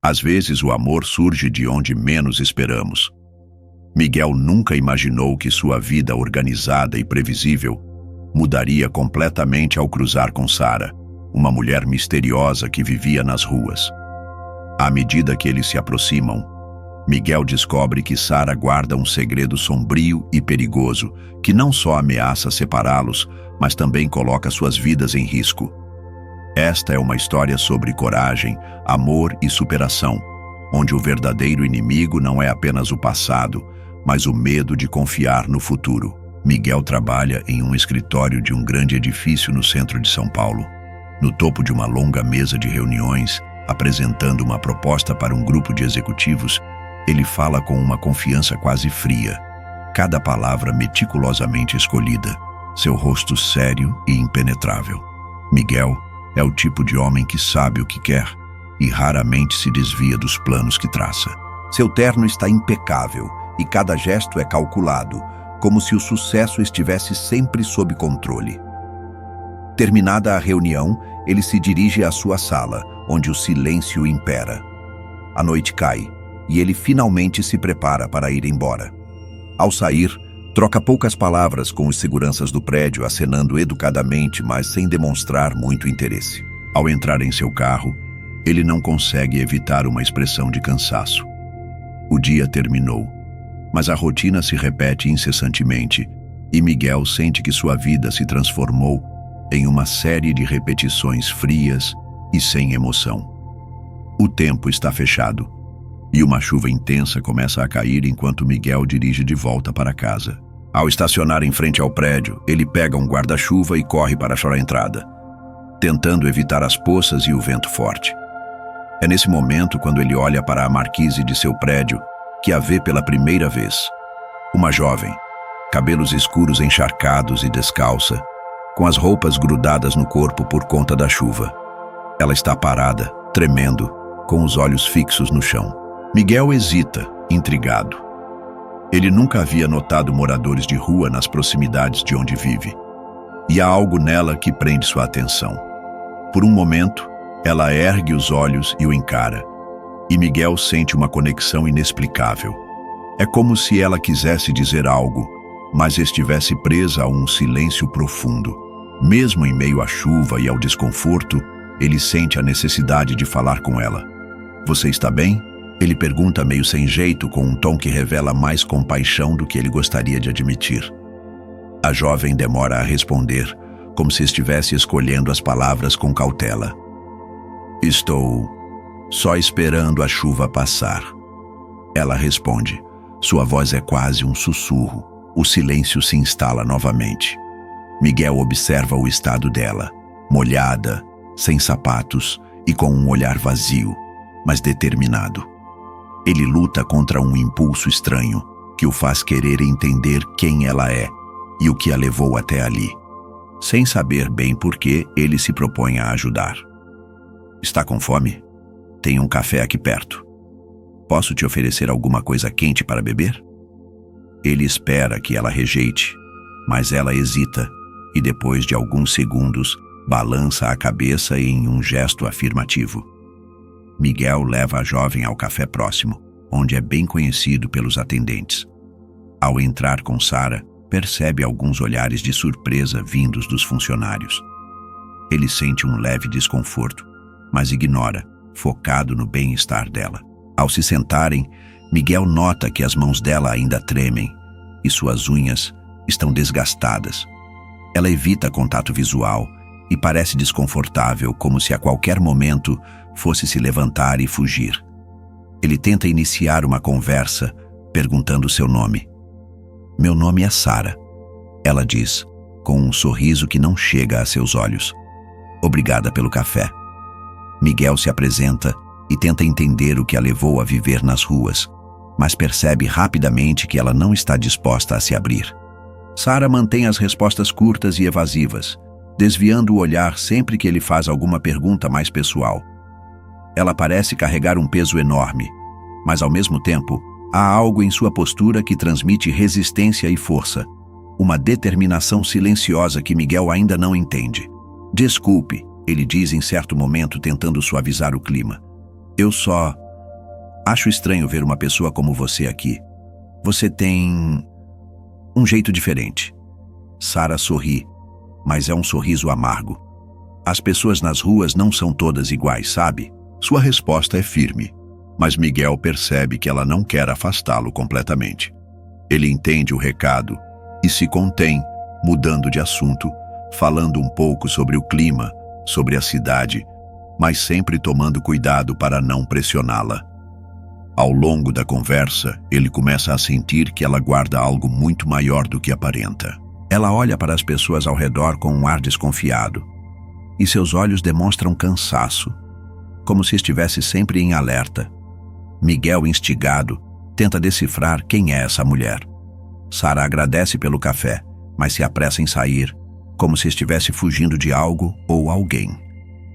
Às vezes o amor surge de onde menos esperamos. Miguel nunca imaginou que sua vida organizada e previsível mudaria completamente ao cruzar com Sara, uma mulher misteriosa que vivia nas ruas. À medida que eles se aproximam, Miguel descobre que Sara guarda um segredo sombrio e perigoso que não só ameaça separá-los, mas também coloca suas vidas em risco. Esta é uma história sobre coragem, amor e superação, onde o verdadeiro inimigo não é apenas o passado, mas o medo de confiar no futuro. Miguel trabalha em um escritório de um grande edifício no centro de São Paulo. No topo de uma longa mesa de reuniões, apresentando uma proposta para um grupo de executivos, ele fala com uma confiança quase fria, cada palavra meticulosamente escolhida, seu rosto sério e impenetrável. Miguel é o tipo de homem que sabe o que quer e raramente se desvia dos planos que traça. Seu terno está impecável e cada gesto é calculado, como se o sucesso estivesse sempre sob controle. Terminada a reunião, ele se dirige à sua sala, onde o silêncio impera. A noite cai e ele finalmente se prepara para ir embora. Ao sair, troca poucas palavras com os seguranças do prédio, acenando educadamente, mas sem demonstrar muito interesse. Ao entrar em seu carro, ele não consegue evitar uma expressão de cansaço. O dia terminou, mas a rotina se repete incessantemente e Miguel sente que sua vida se transformou em uma série de repetições frias e sem emoção. O tempo está fechado e uma chuva intensa começa a cair enquanto Miguel dirige de volta para casa. Ao estacionar em frente ao prédio, ele pega um guarda-chuva e corre para a entrada, tentando evitar as poças e o vento forte. É nesse momento, quando ele olha para a marquise de seu prédio, que a vê pela primeira vez. Uma jovem, cabelos escuros encharcados e descalça, com as roupas grudadas no corpo por conta da chuva. Ela está parada, tremendo, com os olhos fixos no chão. Miguel hesita, intrigado. Ele nunca havia notado moradores de rua nas proximidades de onde vive, e há algo nela que prende sua atenção. Por um momento, ela ergue os olhos e o encara, e Miguel sente uma conexão inexplicável. É como se ela quisesse dizer algo, mas estivesse presa a um silêncio profundo. Mesmo em meio à chuva e ao desconforto, ele sente a necessidade de falar com ela. "Você está bem?" Ele pergunta meio sem jeito, com um tom que revela mais compaixão do que ele gostaria de admitir. A jovem demora a responder, como se estivesse escolhendo as palavras com cautela. "Estou só esperando a chuva passar." Ela responde. Sua voz é quase um sussurro. O silêncio se instala novamente. Miguel observa o estado dela, molhada, sem sapatos e com um olhar vazio, mas determinado. Ele luta contra um impulso estranho que o faz querer entender quem ela é e o que a levou até ali. Sem saber bem por que, ele se propõe a ajudar. "Está com fome? Tem um café aqui perto. Posso te oferecer alguma coisa quente para beber?" Ele espera que ela rejeite, mas ela hesita e depois de alguns segundos balança a cabeça em um gesto afirmativo. Miguel leva a jovem ao café próximo, onde é bem conhecido pelos atendentes. Ao entrar com Sara, percebe alguns olhares de surpresa vindos dos funcionários. Ele sente um leve desconforto, mas ignora, focado no bem-estar dela. Ao se sentarem, Miguel nota que as mãos dela ainda tremem e suas unhas estão desgastadas. Ela evita contato visual e parece desconfortável, como se a qualquer momento fosse se levantar e fugir. Ele tenta iniciar uma conversa, perguntando seu nome. "Meu nome é Sara", ela diz, com um sorriso que não chega a seus olhos. "Obrigada pelo café." Miguel se apresenta e tenta entender o que a levou a viver nas ruas, mas percebe rapidamente que ela não está disposta a se abrir. Sara mantém as respostas curtas e evasivas, desviando o olhar sempre que ele faz alguma pergunta mais pessoal. Ela parece carregar um peso enorme, mas ao mesmo tempo, há algo em sua postura que transmite resistência e força, uma determinação silenciosa que Miguel ainda não entende. "Desculpe", ele diz em certo momento, tentando suavizar o clima. "Eu só Acho estranho ver uma pessoa como você aqui. Você tem um jeito diferente. Sara sorri, mas é um sorriso amargo. As pessoas nas ruas não são todas iguais, sabe? Sua resposta é firme, mas Miguel percebe que ela não quer afastá-lo completamente. Ele entende o recado e se contém, mudando de assunto, falando um pouco sobre o clima, sobre a cidade, mas sempre tomando cuidado para não pressioná-la. Ao longo da conversa, ele começa a sentir que ela guarda algo muito maior do que aparenta. Ela olha para as pessoas ao redor com um ar desconfiado, e seus olhos demonstram cansaço, como se estivesse sempre em alerta. Miguel, instigado, tenta decifrar quem é essa mulher. Sara agradece pelo café, mas se apressa em sair, como se estivesse fugindo de algo ou alguém.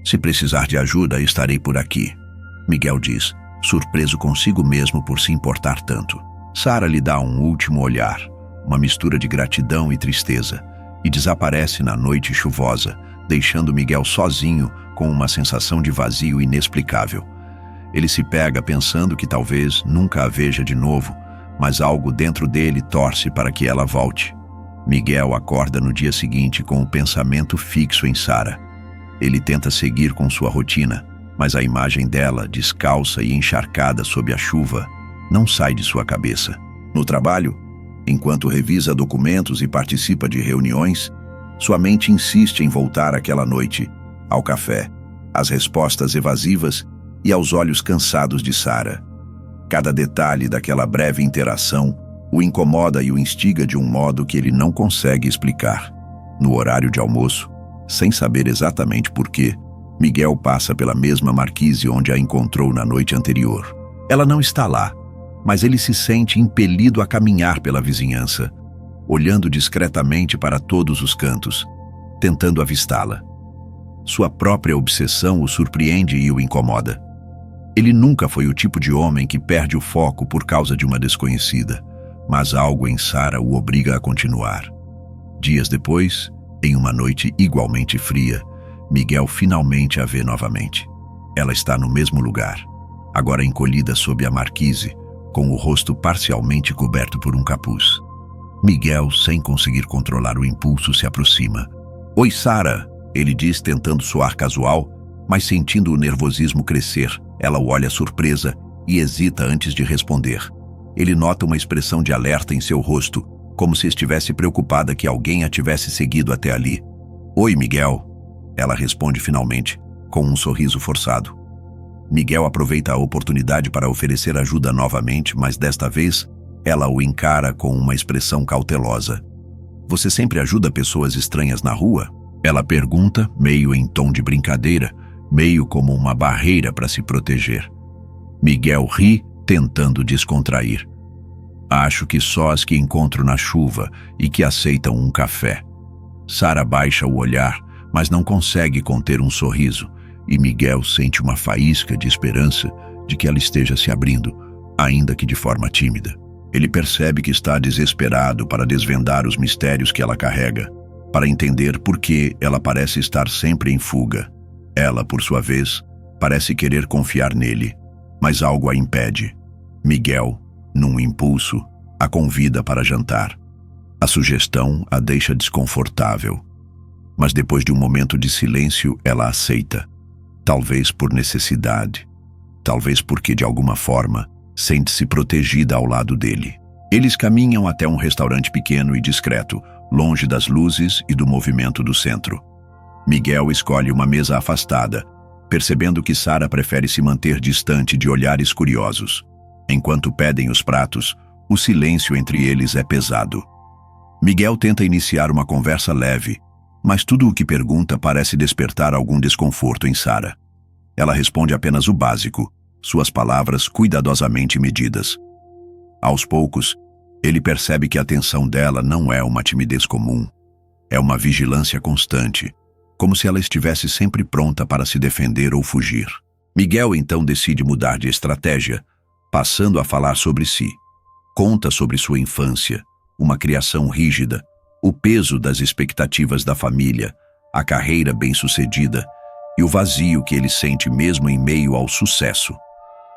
Se precisar de ajuda, estarei por aqui, Miguel diz, surpreso consigo mesmo por se importar tanto. Sara lhe dá um último olhar, uma mistura de gratidão e tristeza, e desaparece na noite chuvosa, deixando Miguel sozinho com uma sensação de vazio inexplicável. Ele se pega pensando que talvez nunca a veja de novo, mas algo dentro dele torce para que ela volte. Miguel acorda no dia seguinte com o pensamento fixo em Sara. Ele tenta seguir com sua rotina, mas a imagem dela, descalça e encharcada sob a chuva, não sai de sua cabeça. No trabalho, enquanto revisa documentos e participa de reuniões, sua mente insiste em voltar àquela noite, ao café, às respostas evasivas e aos olhos cansados de Sara. Cada detalhe daquela breve interação o incomoda e o instiga de um modo que ele não consegue explicar. No horário de almoço, sem saber exatamente por quê, Miguel passa pela mesma marquise onde a encontrou na noite anterior. Ela não está lá, mas ele se sente impelido a caminhar pela vizinhança, olhando discretamente para todos os cantos, tentando avistá-la. Sua própria obsessão o surpreende e o incomoda. Ele nunca foi o tipo de homem que perde o foco por causa de uma desconhecida, mas algo em Sara o obriga a continuar. Dias depois, em uma noite igualmente fria, Miguel finalmente a vê novamente. Ela está no mesmo lugar, agora encolhida sob a marquise, com o rosto parcialmente coberto por um capuz. Miguel, sem conseguir controlar o impulso, se aproxima. "Oi, Sara", ele diz, tentando soar casual, mas sentindo o nervosismo crescer. Ela o olha surpresa e hesita antes de responder. Ele nota uma expressão de alerta em seu rosto, como se estivesse preocupada que alguém a tivesse seguido até ali. "Oi, Miguel", ela responde finalmente, com um sorriso forçado. Miguel aproveita a oportunidade para oferecer ajuda novamente, mas desta vez, ela o encara com uma expressão cautelosa. "Você sempre ajuda pessoas estranhas na rua?", ela pergunta, meio em tom de brincadeira, meio como uma barreira para se proteger. Miguel ri, tentando descontrair. "Acho que só as que encontro na chuva e que aceitam um café." Sara baixa o olhar, mas não consegue conter um sorriso, e Miguel sente uma faísca de esperança de que ela esteja se abrindo, ainda que de forma tímida. Ele percebe que está desesperado para desvendar os mistérios que ela carrega, para entender por que ela parece estar sempre em fuga. Ela, por sua vez, parece querer confiar nele, mas algo a impede. Miguel, num impulso, a convida para jantar. A sugestão a deixa desconfortável, mas depois de um momento de silêncio, ela aceita. Talvez por necessidade, talvez porque, de alguma forma, sente-se protegida ao lado dele. Eles caminham até um restaurante pequeno e discreto, longe das luzes e do movimento do centro. Miguel escolhe uma mesa afastada, percebendo que Sara prefere se manter distante de olhares curiosos. Enquanto pedem os pratos, o silêncio entre eles é pesado. Miguel tenta iniciar uma conversa leve, mas tudo o que pergunta parece despertar algum desconforto em Sara. Ela responde apenas o básico, suas palavras cuidadosamente medidas. Aos poucos, ele percebe que a atenção dela não é uma timidez comum. É uma vigilância constante, como se ela estivesse sempre pronta para se defender ou fugir. Miguel então decide mudar de estratégia, passando a falar sobre si. Conta sobre sua infância, uma criação rígida, o peso das expectativas da família, a carreira bem-sucedida e o vazio que ele sente mesmo em meio ao sucesso.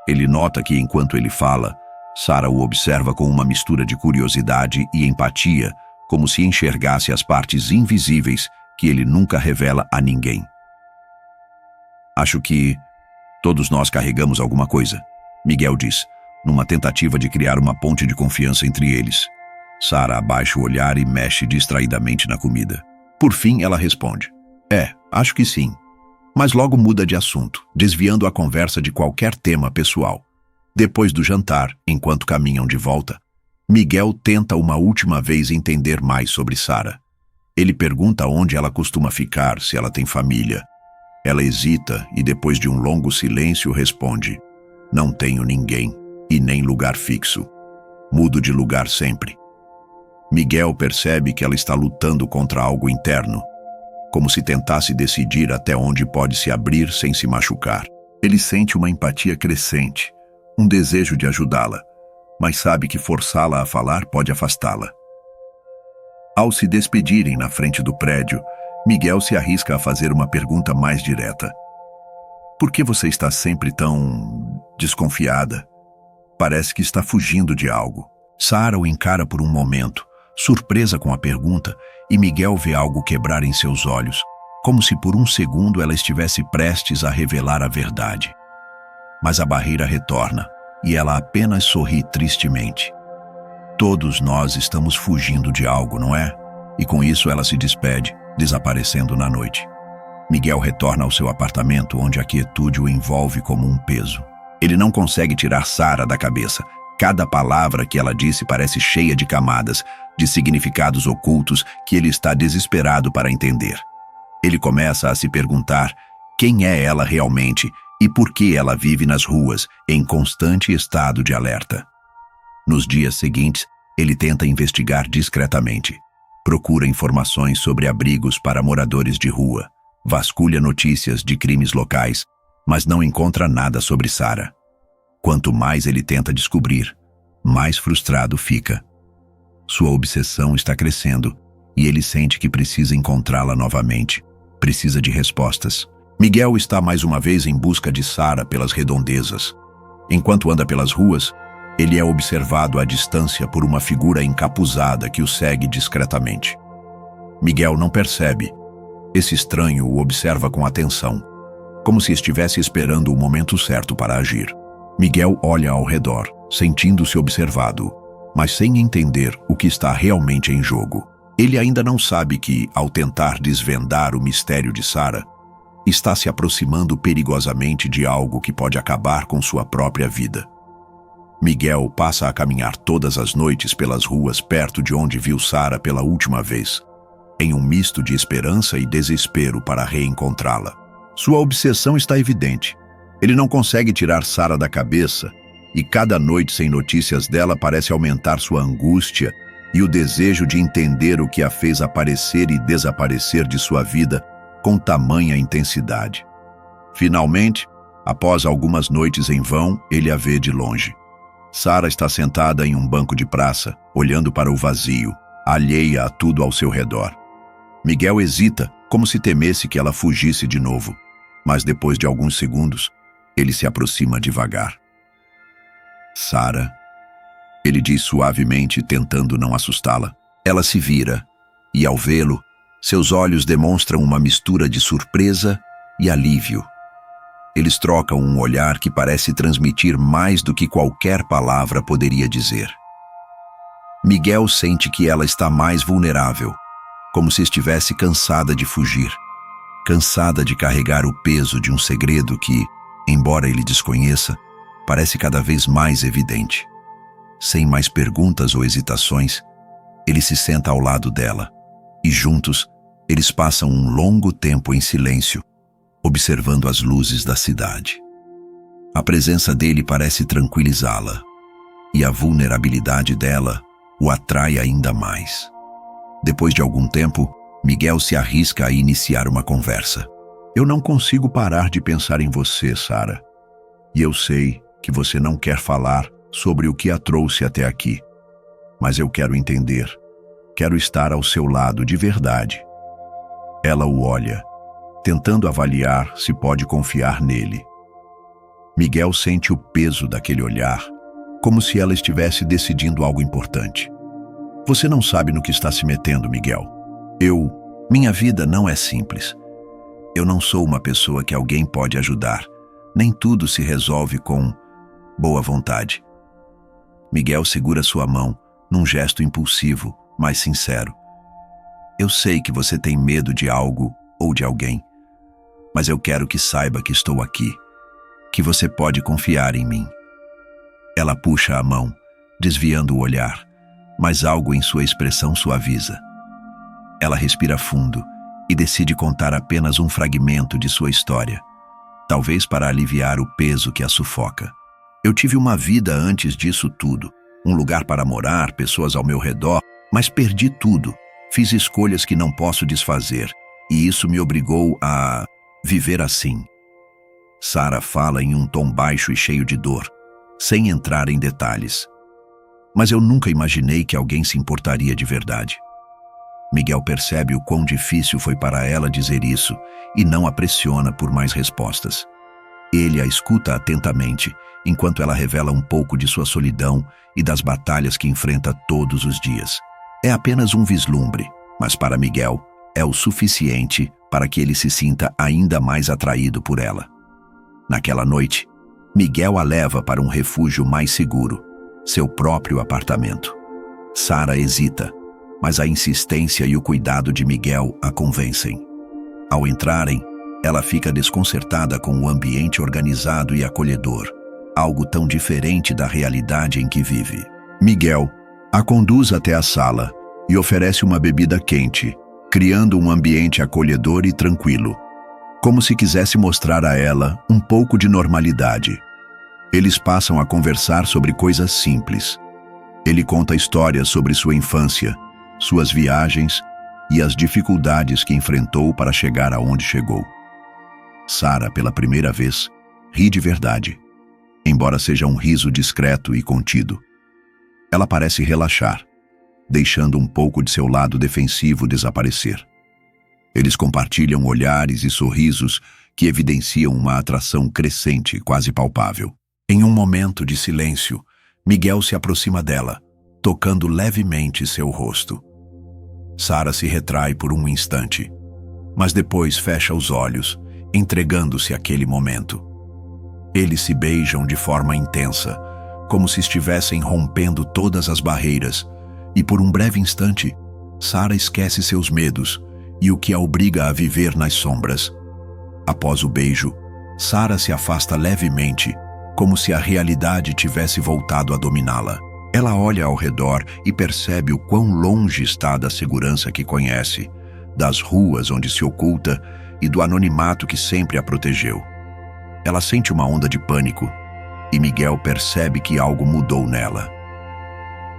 Ele nota que, enquanto ele fala, Sara o observa com uma mistura de curiosidade e empatia, como se enxergasse as partes invisíveis que ele nunca revela a ninguém. Acho que todos nós carregamos alguma coisa, Miguel diz, numa tentativa de criar uma ponte de confiança entre eles. Sara abaixa o olhar e mexe distraidamente na comida. Por fim, ela responde: acho que sim. Mas logo muda de assunto, desviando a conversa de qualquer tema pessoal. Depois do jantar, enquanto caminham de volta, Miguel tenta uma última vez entender mais sobre Sara. Ele pergunta onde ela costuma ficar, se ela tem família. Ela hesita e, depois de um longo silêncio, responde: não tenho ninguém e nem lugar fixo. Mudo de lugar sempre. Miguel percebe que ela está lutando contra algo interno, como se tentasse decidir até onde pode se abrir sem se machucar. Ele sente uma empatia crescente, um desejo de ajudá-la, mas sabe que forçá-la a falar pode afastá-la. Ao se despedirem na frente do prédio, Miguel se arrisca a fazer uma pergunta mais direta. Por que você está sempre tão desconfiada? Parece que está fugindo de algo. Sara o encara por um momento, surpresa com a pergunta, e Miguel vê algo quebrar em seus olhos, como se por um segundo ela estivesse prestes a revelar a verdade. Mas a barreira retorna, e ela apenas sorri tristemente. Todos nós estamos fugindo de algo, não é? E com isso ela se despede, desaparecendo na noite. Miguel retorna ao seu apartamento, onde a quietude o envolve como um peso. Ele não consegue tirar Sara da cabeça. Cada palavra que ela disse parece cheia de camadas, de significados ocultos que ele está desesperado para entender. Ele começa a se perguntar quem é ela realmente e por que ela vive nas ruas, em constante estado de alerta. Nos dias seguintes, ele tenta investigar discretamente. Procura informações sobre abrigos para moradores de rua, vasculha notícias de crimes locais, mas não encontra nada sobre Sara. Quanto mais ele tenta descobrir, mais frustrado fica. Sua obsessão está crescendo e ele sente que precisa encontrá-la novamente. Precisa de respostas. Miguel está mais uma vez em busca de Sara pelas redondezas. Enquanto anda pelas ruas, ele é observado à distância por uma figura encapuzada que o segue discretamente. Miguel não percebe. Esse estranho o observa com atenção, como se estivesse esperando o momento certo para agir. Miguel olha ao redor, sentindo-se observado, mas sem entender o que está realmente em jogo. Ele ainda não sabe que, ao tentar desvendar o mistério de Sara, está se aproximando perigosamente de algo que pode acabar com sua própria vida. Miguel passa a caminhar todas as noites pelas ruas perto de onde viu Sara pela última vez, em um misto de esperança e desespero para reencontrá-la. Sua obsessão está evidente. Ele não consegue tirar Sara da cabeça, e cada noite sem notícias dela parece aumentar sua angústia e o desejo de entender o que a fez aparecer e desaparecer de sua vida com tamanha intensidade. Finalmente, após algumas noites em vão, ele a vê de longe. Sara está sentada em um banco de praça, olhando para o vazio, alheia a tudo ao seu redor. Miguel hesita, como se temesse que ela fugisse de novo, mas depois de alguns segundos, ele se aproxima devagar. Sara, ele diz suavemente, tentando não assustá-la. Ela se vira, e ao vê-lo, seus olhos demonstram uma mistura de surpresa e alívio. Eles trocam um olhar que parece transmitir mais do que qualquer palavra poderia dizer. Miguel sente que ela está mais vulnerável, como se estivesse cansada de fugir, cansada de carregar o peso de um segredo que, embora ele desconheça, parece cada vez mais evidente. Sem mais perguntas ou hesitações, ele se senta ao lado dela, e juntos, eles passam um longo tempo em silêncio, observando as luzes da cidade. A presença dele parece tranquilizá-la, e a vulnerabilidade dela o atrai ainda mais. Depois de algum tempo, Miguel se arrisca a iniciar uma conversa. Eu não consigo parar de pensar em você, Sara. E eu sei que você não quer falar sobre o que a trouxe até aqui. Mas eu quero entender. Quero estar ao seu lado de verdade. Ela o olha, tentando avaliar se pode confiar nele. Miguel sente o peso daquele olhar, como se ela estivesse decidindo algo importante. Você não sabe no que está se metendo, Miguel. Minha vida não é simples. Eu não sou uma pessoa que alguém pode ajudar. Nem tudo se resolve com boa vontade. Miguel segura sua mão, num gesto impulsivo, mas sincero. Eu sei que você tem medo de algo ou de alguém, mas eu quero que saiba que estou aqui, que você pode confiar em mim. Ela puxa a mão, desviando o olhar, mas algo em sua expressão suaviza. Ela respira fundo e decide contar apenas um fragmento de sua história, talvez para aliviar o peso que a sufoca. Eu tive uma vida antes disso tudo, um lugar para morar, pessoas ao meu redor, mas perdi tudo. Fiz escolhas que não posso desfazer, e isso me obrigou a viver assim. Sara fala em um tom baixo e cheio de dor, sem entrar em detalhes. Mas eu nunca imaginei que alguém se importaria de verdade. Miguel percebe o quão difícil foi para ela dizer isso e não a pressiona por mais respostas. Ele a escuta atentamente, enquanto ela revela um pouco de sua solidão e das batalhas que enfrenta todos os dias. É apenas um vislumbre, mas para Miguel é o suficiente para que ele se sinta ainda mais atraído por ela. Naquela noite, Miguel a leva para um refúgio mais seguro, seu próprio apartamento. Sara hesita, mas a insistência e o cuidado de Miguel a convencem. Ao entrarem, ela fica desconcertada com o ambiente organizado e acolhedor, algo tão diferente da realidade em que vive. Miguel a conduz até a sala e oferece uma bebida quente, criando um ambiente acolhedor e tranquilo, como se quisesse mostrar a ela um pouco de normalidade. Eles passam a conversar sobre coisas simples. Ele conta histórias sobre sua infância, suas viagens e as dificuldades que enfrentou para chegar aonde chegou. Sara, pela primeira vez, ri de verdade, embora seja um riso discreto e contido. Ela parece relaxar, deixando um pouco de seu lado defensivo desaparecer. Eles compartilham olhares e sorrisos que evidenciam uma atração crescente, quase palpável. Em um momento de silêncio, Miguel se aproxima dela, tocando levemente seu rosto. Sara se retrai por um instante, mas depois fecha os olhos, entregando-se àquele momento. Eles se beijam de forma intensa, como se estivessem rompendo todas as barreiras, e por um breve instante, Sara esquece seus medos e o que a obriga a viver nas sombras. Após o beijo, Sara se afasta levemente, como se a realidade tivesse voltado a dominá-la. Ela olha ao redor e percebe o quão longe está da segurança que conhece, das ruas onde se oculta e do anonimato que sempre a protegeu. Ela sente uma onda de pânico e Miguel percebe que algo mudou nela.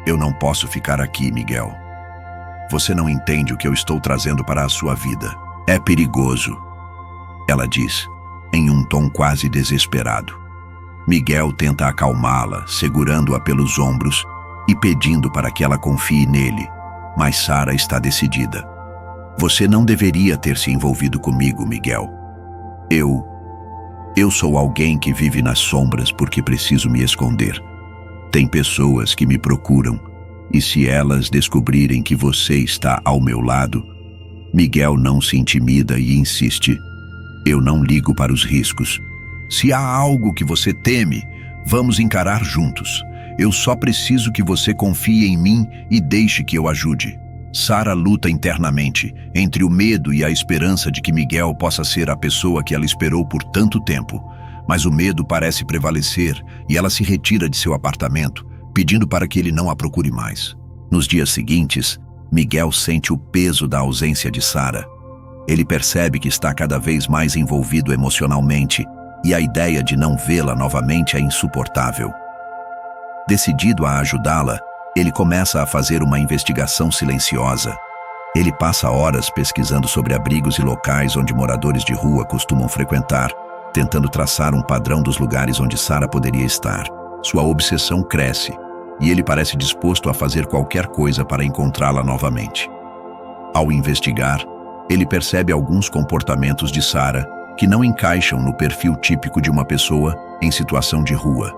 Eu não posso ficar aqui, Miguel. Você não entende o que eu estou trazendo para a sua vida. É perigoso, ela diz, em um tom quase desesperado. Miguel tenta acalmá-la, segurando-a pelos ombros e pedindo para que ela confie nele, mas Sara está decidida. Você não deveria ter se envolvido comigo, Miguel. Eu sou alguém que vive nas sombras porque preciso me esconder. Tem pessoas que me procuram, e se elas descobrirem que você está ao meu lado, Miguel não se intimida e insiste. Eu não ligo para os riscos. Se há algo que você teme, vamos encarar juntos. Eu só preciso que você confie em mim e deixe que eu ajude. Sara luta internamente, entre o medo e a esperança de que Miguel possa ser a pessoa que ela esperou por tanto tempo. Mas o medo parece prevalecer e ela se retira de seu apartamento, pedindo para que ele não a procure mais. Nos dias seguintes, Miguel sente o peso da ausência de Sara. Ele percebe que está cada vez mais envolvido emocionalmente e a ideia de não vê-la novamente é insuportável. Decidido a ajudá-la, ele começa a fazer uma investigação silenciosa. Ele passa horas pesquisando sobre abrigos e locais onde moradores de rua costumam frequentar, tentando traçar um padrão dos lugares onde Sara poderia estar. Sua obsessão cresce, e ele parece disposto a fazer qualquer coisa para encontrá-la novamente. Ao investigar, ele percebe alguns comportamentos de Sara que não encaixam no perfil típico de uma pessoa em situação de rua.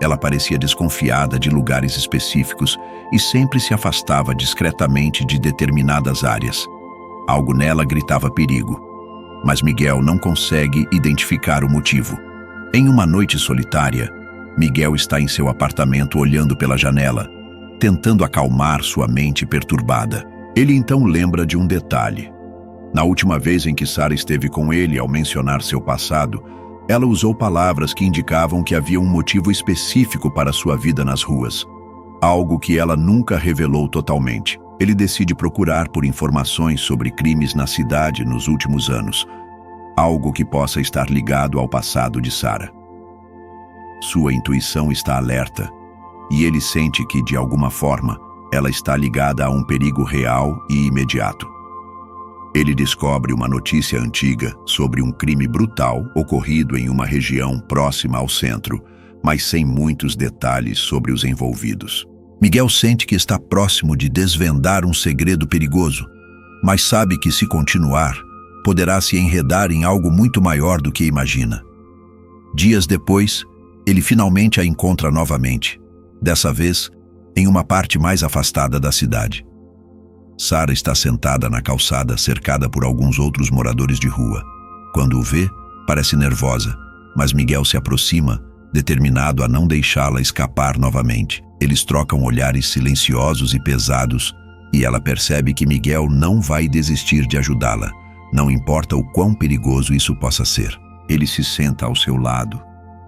Ela parecia desconfiada de lugares específicos e sempre se afastava discretamente de determinadas áreas. Algo nela gritava perigo, mas Miguel não consegue identificar o motivo. Em uma noite solitária, Miguel está em seu apartamento olhando pela janela, tentando acalmar sua mente perturbada. Ele então lembra de um detalhe. Na última vez em que Sara esteve com ele ao mencionar seu passado, ela usou palavras que indicavam que havia um motivo específico para sua vida nas ruas, algo que ela nunca revelou totalmente. Ele decide procurar por informações sobre crimes na cidade nos últimos anos, algo que possa estar ligado ao passado de Sara. Sua intuição está alerta, e ele sente que, de alguma forma, ela está ligada a um perigo real e imediato. Ele descobre uma notícia antiga sobre um crime brutal ocorrido em uma região próxima ao centro, mas sem muitos detalhes sobre os envolvidos. Miguel sente que está próximo de desvendar um segredo perigoso, mas sabe que, se continuar, poderá se enredar em algo muito maior do que imagina. Dias depois, ele finalmente a encontra novamente, dessa vez em uma parte mais afastada da cidade. Sara está sentada na calçada, cercada por alguns outros moradores de rua. Quando o vê, parece nervosa, mas Miguel se aproxima, determinado a não deixá-la escapar novamente. Eles trocam olhares silenciosos e pesados, e ela percebe que Miguel não vai desistir de ajudá-la, não importa o quão perigoso isso possa ser. Ele se senta ao seu lado,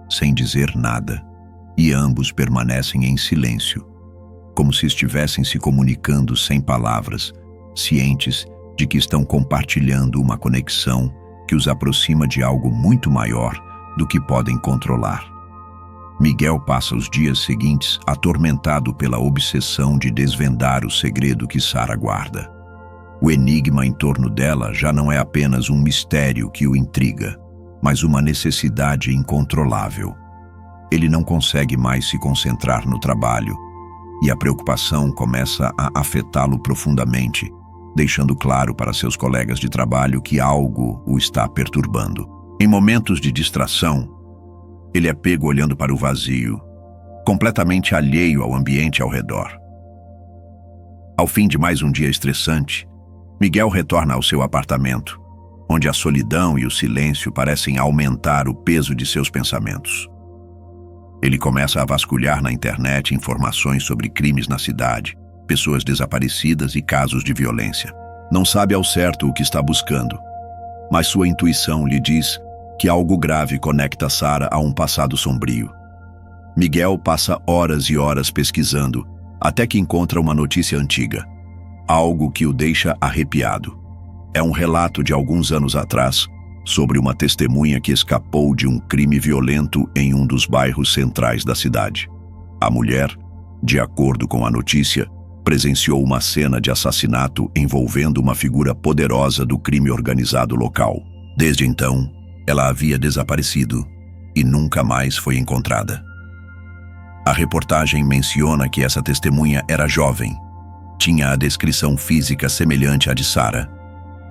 sem dizer nada, e ambos permanecem em silêncio, como se estivessem se comunicando sem palavras, cientes de que estão compartilhando uma conexão que os aproxima de algo muito maior do que podem controlar. Miguel passa os dias seguintes atormentado pela obsessão de desvendar o segredo que Sara guarda. O enigma em torno dela já não é apenas um mistério que o intriga, mas uma necessidade incontrolável. Ele não consegue mais se concentrar no trabalho, e a preocupação começa a afetá-lo profundamente, deixando claro para seus colegas de trabalho que algo o está perturbando. Em momentos de distração, ele é pego olhando para o vazio, completamente alheio ao ambiente ao redor. Ao fim de mais um dia estressante, Miguel retorna ao seu apartamento, onde a solidão e o silêncio parecem aumentar o peso de seus pensamentos. Ele começa a vasculhar na internet informações sobre crimes na cidade, pessoas desaparecidas e casos de violência. Não sabe ao certo o que está buscando, mas sua intuição lhe diz que algo grave conecta Sara a um passado sombrio. Miguel passa horas e horas pesquisando, até que encontra uma notícia antiga, algo que o deixa arrepiado. É um relato de alguns anos atrás, sobre uma testemunha que escapou de um crime violento em um dos bairros centrais da cidade. A mulher, de acordo com a notícia, presenciou uma cena de assassinato envolvendo uma figura poderosa do crime organizado local. Desde então, ela havia desaparecido e nunca mais foi encontrada. A reportagem menciona que essa testemunha era jovem, tinha a descrição física semelhante à de Sara,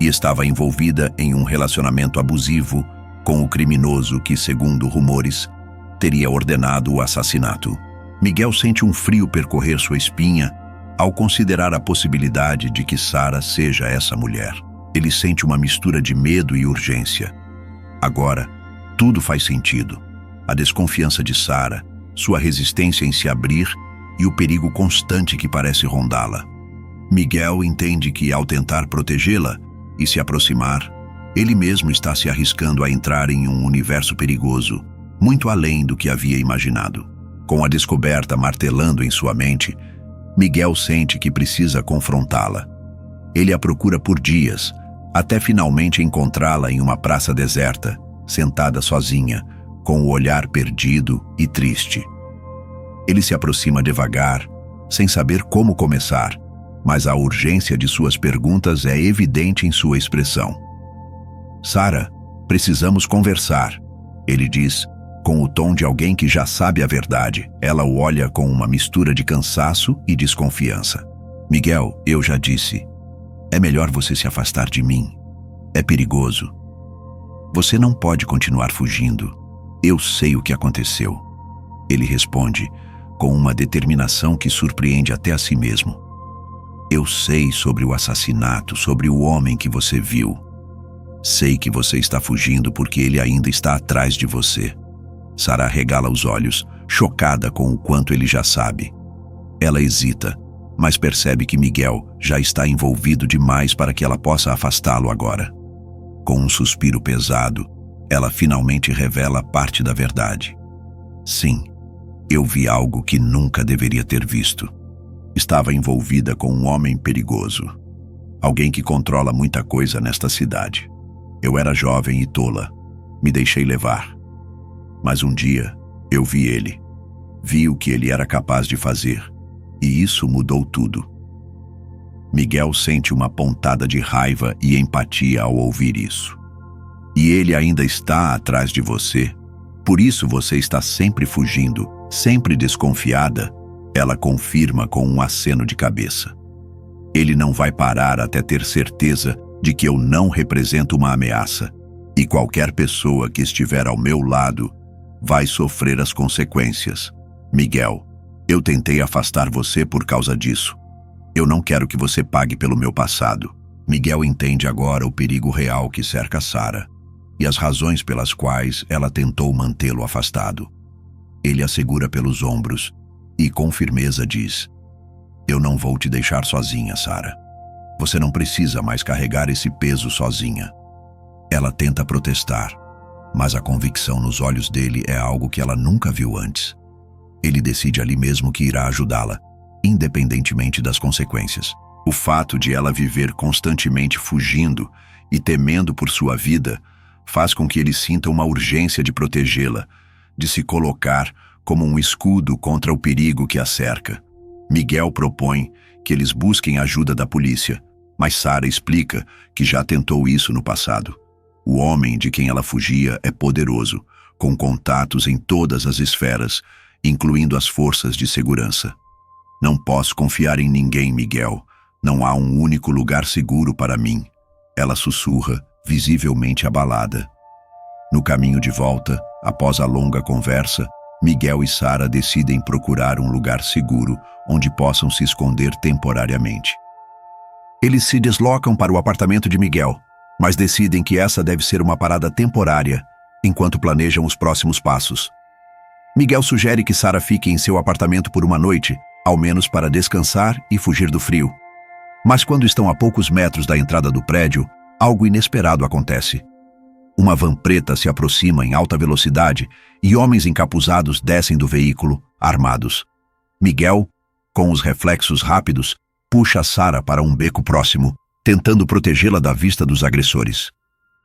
e estava envolvida em um relacionamento abusivo com o criminoso que, segundo rumores, teria ordenado o assassinato. Miguel sente um frio percorrer sua espinha ao considerar a possibilidade de que Sara seja essa mulher. Ele sente uma mistura de medo e urgência. Agora, tudo faz sentido. A desconfiança de Sara, sua resistência em se abrir e o perigo constante que parece rondá-la. Miguel entende que, ao tentar protegê-la e se aproximar, ele mesmo está se arriscando a entrar em um universo perigoso, muito além do que havia imaginado. Com a descoberta martelando em sua mente, Miguel sente que precisa confrontá-la. Ele a procura por dias, até finalmente encontrá-la em uma praça deserta, sentada sozinha, com o olhar perdido e triste. Ele se aproxima devagar, sem saber como começar, mas a urgência de suas perguntas é evidente em sua expressão. "Sara, precisamos conversar", ele diz, com o tom de alguém que já sabe a verdade. Ela o olha com uma mistura de cansaço e desconfiança. "Miguel, eu já disse. É melhor você se afastar de mim. É perigoso." Você não pode continuar fugindo. Eu sei o que aconteceu. Ele responde com uma determinação que surpreende até a si mesmo. Eu sei sobre o assassinato, sobre o homem que você viu. Sei que você está fugindo porque ele ainda está atrás de você. Sarah regala os olhos, chocada com o quanto ele já sabe. Ela hesita, mas percebe que Miguel já está envolvido demais para que ela possa afastá-lo agora. Com um suspiro pesado, ela finalmente revela parte da verdade. Sim, eu vi algo que nunca deveria ter visto. Estava envolvida com um homem perigoso. Alguém que controla muita coisa nesta cidade. Eu era jovem e tola. Me deixei levar. Mas um dia, eu vi ele. Vi o que ele era capaz de fazer. E isso mudou tudo. Miguel sente uma pontada de raiva e empatia ao ouvir isso. E ele ainda está atrás de você. Por isso você está sempre fugindo, sempre desconfiada. Ela confirma com um aceno de cabeça. Ele não vai parar até ter certeza de que eu não represento uma ameaça. E qualquer pessoa que estiver ao meu lado vai sofrer as consequências. Miguel, eu tentei afastar você por causa disso. Eu não quero que você pague pelo meu passado. Miguel entende agora o perigo real que cerca Sarah e as razões pelas quais ela tentou mantê-lo afastado. Ele a segura pelos ombros e com firmeza diz: eu não vou te deixar sozinha, Sarah. Você não precisa mais carregar esse peso sozinha. Ela tenta protestar, mas a convicção nos olhos dele é algo que ela nunca viu antes. Ele decide ali mesmo que irá ajudá-la, independentemente das consequências. O fato de ela viver constantemente fugindo e temendo por sua vida faz com que ele sinta uma urgência de protegê-la, de se colocar como um escudo contra o perigo que a cerca. Miguel propõe que eles busquem ajuda da polícia, mas Sarah explica que já tentou isso no passado. O homem de quem ela fugia é poderoso, com contatos em todas as esferas, incluindo as forças de segurança. Não posso confiar em ninguém, Miguel. Não há um único lugar seguro para mim. Ela sussurra, visivelmente abalada. No caminho de volta, após a longa conversa, Miguel e Sarah decidem procurar um lugar seguro onde possam se esconder temporariamente. Eles se deslocam para o apartamento de Miguel, mas decidem que essa deve ser uma parada temporária enquanto planejam os próximos passos. Miguel sugere que Sarah fique em seu apartamento por uma noite, ao menos para descansar e fugir do frio. Mas quando estão a poucos metros da entrada do prédio, algo inesperado acontece. Uma van preta se aproxima em alta velocidade e homens encapuzados descem do veículo, armados. Miguel, com os reflexos rápidos, puxa Sarah para um beco próximo, tentando protegê-la da vista dos agressores.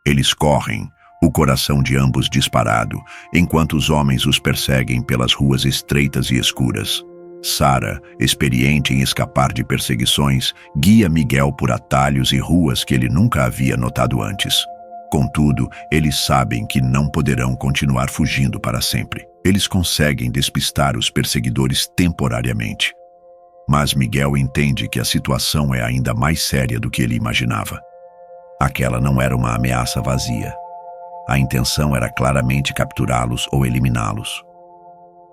Eles correm, o coração de ambos disparado, enquanto os homens os perseguem pelas ruas estreitas e escuras. Sarah, experiente em escapar de perseguições, guia Miguel por atalhos e ruas que ele nunca havia notado antes. Contudo, eles sabem que não poderão continuar fugindo para sempre. Eles conseguem despistar os perseguidores temporariamente. Mas Miguel entende que a situação é ainda mais séria do que ele imaginava. Aquela não era uma ameaça vazia. A intenção era claramente capturá-los ou eliminá-los.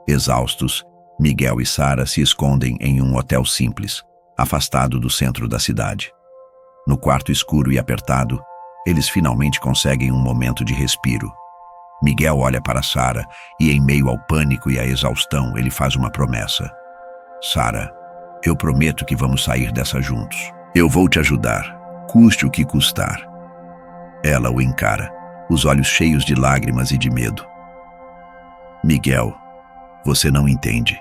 Exaustos, Miguel e Sarah se escondem em um hotel simples, afastado do centro da cidade. No quarto escuro e apertado, eles finalmente conseguem um momento de respiro. Miguel olha para Sarah e, em meio ao pânico e à exaustão, ele faz uma promessa. Sarah, eu prometo que vamos sair dessa juntos. Eu vou te ajudar, custe o que custar. Ela o encara, os olhos cheios de lágrimas e de medo. Miguel, você não entende.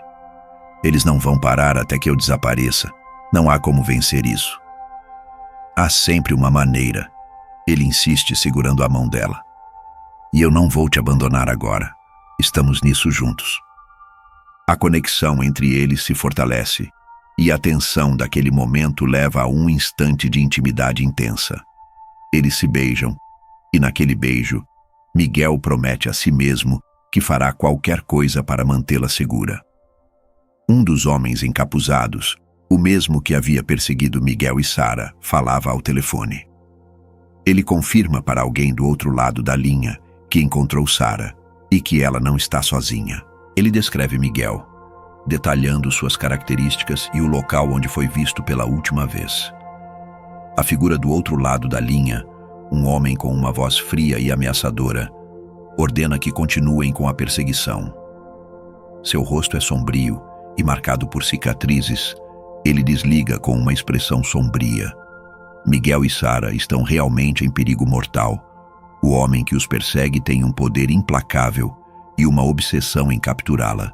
Eles não vão parar até que eu desapareça. Não há como vencer isso. Há sempre uma maneira. Ele insiste, segurando a mão dela. E eu não vou te abandonar agora. Estamos nisso juntos. A conexão entre eles se fortalece, e a tensão daquele momento leva a um instante de intimidade intensa. Eles se beijam, e naquele beijo, Miguel promete a si mesmo que fará qualquer coisa para mantê-la segura. Um dos homens encapuzados, o mesmo que havia perseguido Miguel e Sarah, falava ao telefone. Ele confirma para alguém do outro lado da linha que encontrou Sara e que ela não está sozinha. Ele descreve Miguel, detalhando suas características e o local onde foi visto pela última vez. A figura do outro lado da linha, um homem com uma voz fria e ameaçadora, ordena que continuem com a perseguição. Seu rosto é sombrio e marcado por cicatrizes. Ele desliga com uma expressão sombria. Miguel e Sara estão realmente em perigo mortal. O homem que os persegue tem um poder implacável e uma obsessão em capturá-la.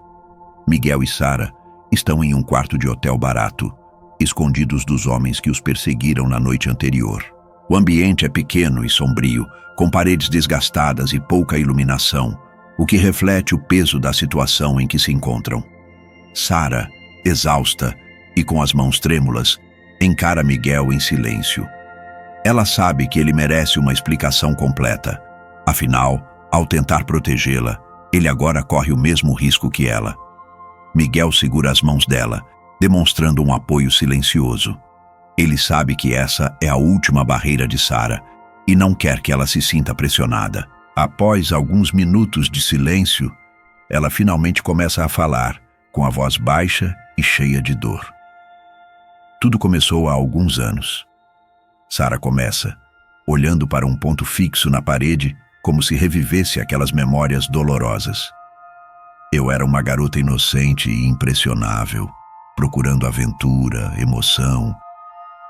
Miguel e Sara estão em um quarto de hotel barato, escondidos dos homens que os perseguiram na noite anterior. O ambiente é pequeno e sombrio, com paredes desgastadas e pouca iluminação, o que reflete o peso da situação em que se encontram. Sara, exausta e com as mãos trêmulas, encara Miguel em silêncio. Ela sabe que ele merece uma explicação completa. Afinal, ao tentar protegê-la, ele agora corre o mesmo risco que ela. Miguel segura as mãos dela, demonstrando um apoio silencioso. Ele sabe que essa é a última barreira de Sara e não quer que ela se sinta pressionada. Após alguns minutos de silêncio, ela finalmente começa a falar, com a voz baixa e cheia de dor. Tudo começou há alguns anos. Sara começa, olhando para um ponto fixo na parede, como se revivesse aquelas memórias dolorosas. Eu era uma garota inocente e impressionável, procurando aventura, emoção,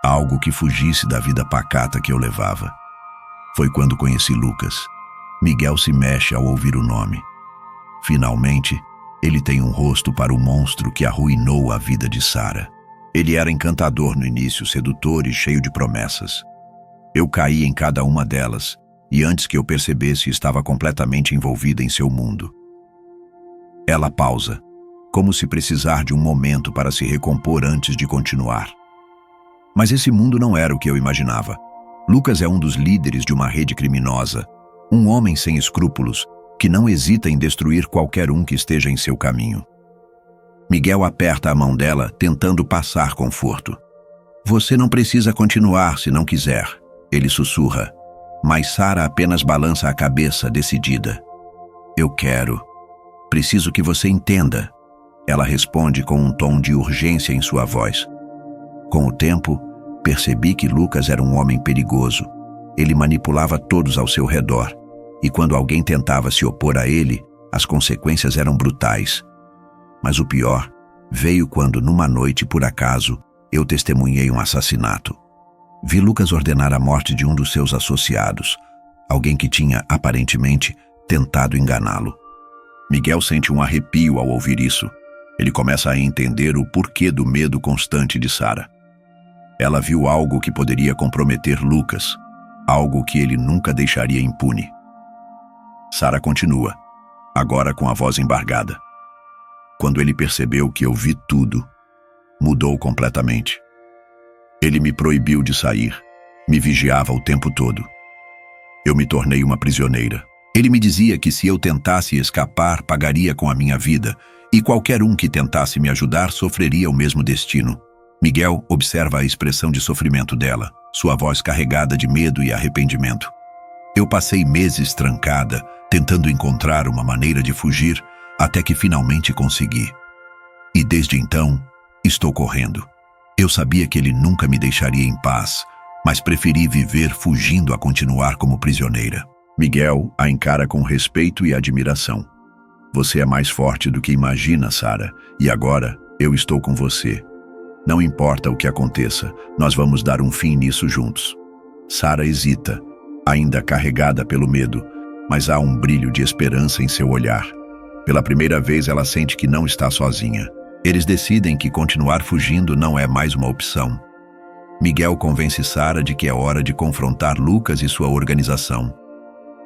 algo que fugisse da vida pacata que eu levava. Foi quando conheci Lucas. Miguel se mexe ao ouvir o nome. Finalmente, ele tem um rosto para o monstro que arruinou a vida de Sara. Ele era encantador no início, sedutor e cheio de promessas. Eu caí em cada uma delas, e antes que eu percebesse, estava completamente envolvida em seu mundo. Ela pausa, como se precisar de um momento para se recompor antes de continuar. Mas esse mundo não era o que eu imaginava. Lucas é um dos líderes de uma rede criminosa, um homem sem escrúpulos, que não hesita em destruir qualquer um que esteja em seu caminho. Miguel aperta a mão dela, tentando passar conforto. Você não precisa continuar se não quiser, ele sussurra, mas Sara apenas balança a cabeça, decidida. Eu quero. Preciso que você entenda. Ela responde com um tom de urgência em sua voz. Com o tempo, percebi que Lucas era um homem perigoso. Ele manipulava todos ao seu redor, e quando alguém tentava se opor a ele, as consequências eram brutais. Mas o pior veio quando, numa noite, por acaso, eu testemunhei um assassinato. Vi Lucas ordenar a morte de um dos seus associados, alguém que tinha, aparentemente, tentado enganá-lo. Miguel sente um arrepio ao ouvir isso. Ele começa a entender o porquê do medo constante de Sara. Ela viu algo que poderia comprometer Lucas, algo que ele nunca deixaria impune. Sara continua, agora com a voz embargada. Quando ele percebeu que eu vi tudo, mudou completamente. Ele me proibiu de sair, me vigiava o tempo todo. Eu me tornei uma prisioneira. Ele me dizia que se eu tentasse escapar, pagaria com a minha vida, e qualquer um que tentasse me ajudar sofreria o mesmo destino. Miguel observa a expressão de sofrimento dela, sua voz carregada de medo e arrependimento. Eu passei meses trancada, tentando encontrar uma maneira de fugir, até que finalmente consegui. E desde então, estou correndo. Eu sabia que ele nunca me deixaria em paz, mas preferi viver fugindo a continuar como prisioneira. Miguel a encara com respeito e admiração. Você é mais forte do que imagina, Sara, e agora eu estou com você. Não importa o que aconteça, nós vamos dar um fim nisso juntos. Sara hesita, ainda carregada pelo medo, mas há um brilho de esperança em seu olhar. Pela primeira vez ela sente que não está sozinha. Eles decidem que continuar fugindo não é mais uma opção. Miguel convence Sara de que é hora de confrontar Lucas e sua organização.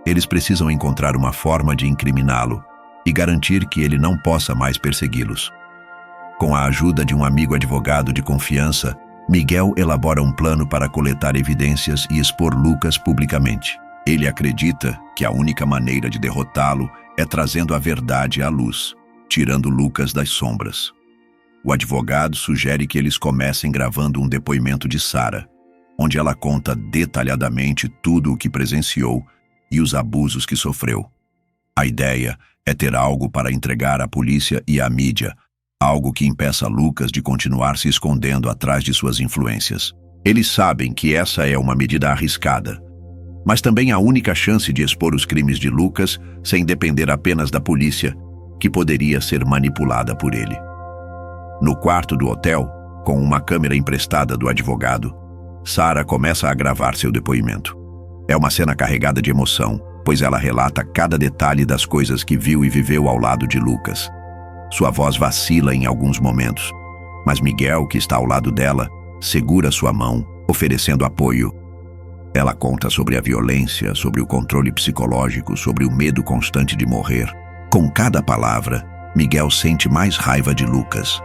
Eles precisam encontrar uma forma de incriminá-lo e garantir que ele não possa mais persegui-los. Com a ajuda de um amigo advogado de confiança, Miguel elabora um plano para coletar evidências e expor Lucas publicamente. Ele acredita que a única maneira de derrotá-lo é trazendo a verdade à luz, tirando Lucas das sombras. O advogado sugere que eles comecem gravando um depoimento de Sara, onde ela conta detalhadamente tudo o que presenciou e os abusos que sofreu. A ideia é ter algo para entregar à polícia e à mídia, algo que impeça Lucas de continuar se escondendo atrás de suas influências. Eles sabem que essa é uma medida arriscada, mas também a única chance de expor os crimes de Lucas sem depender apenas da polícia, que poderia ser manipulada por ele. No quarto do hotel, com uma câmera emprestada do advogado, Sarah começa a gravar seu depoimento. É uma cena carregada de emoção, pois ela relata cada detalhe das coisas que viu e viveu ao lado de Lucas. Sua voz vacila em alguns momentos, mas Miguel, que está ao lado dela, segura sua mão, oferecendo apoio. Ela conta sobre a violência, sobre o controle psicológico, sobre o medo constante de morrer. Com cada palavra, Miguel sente mais raiva de Lucas,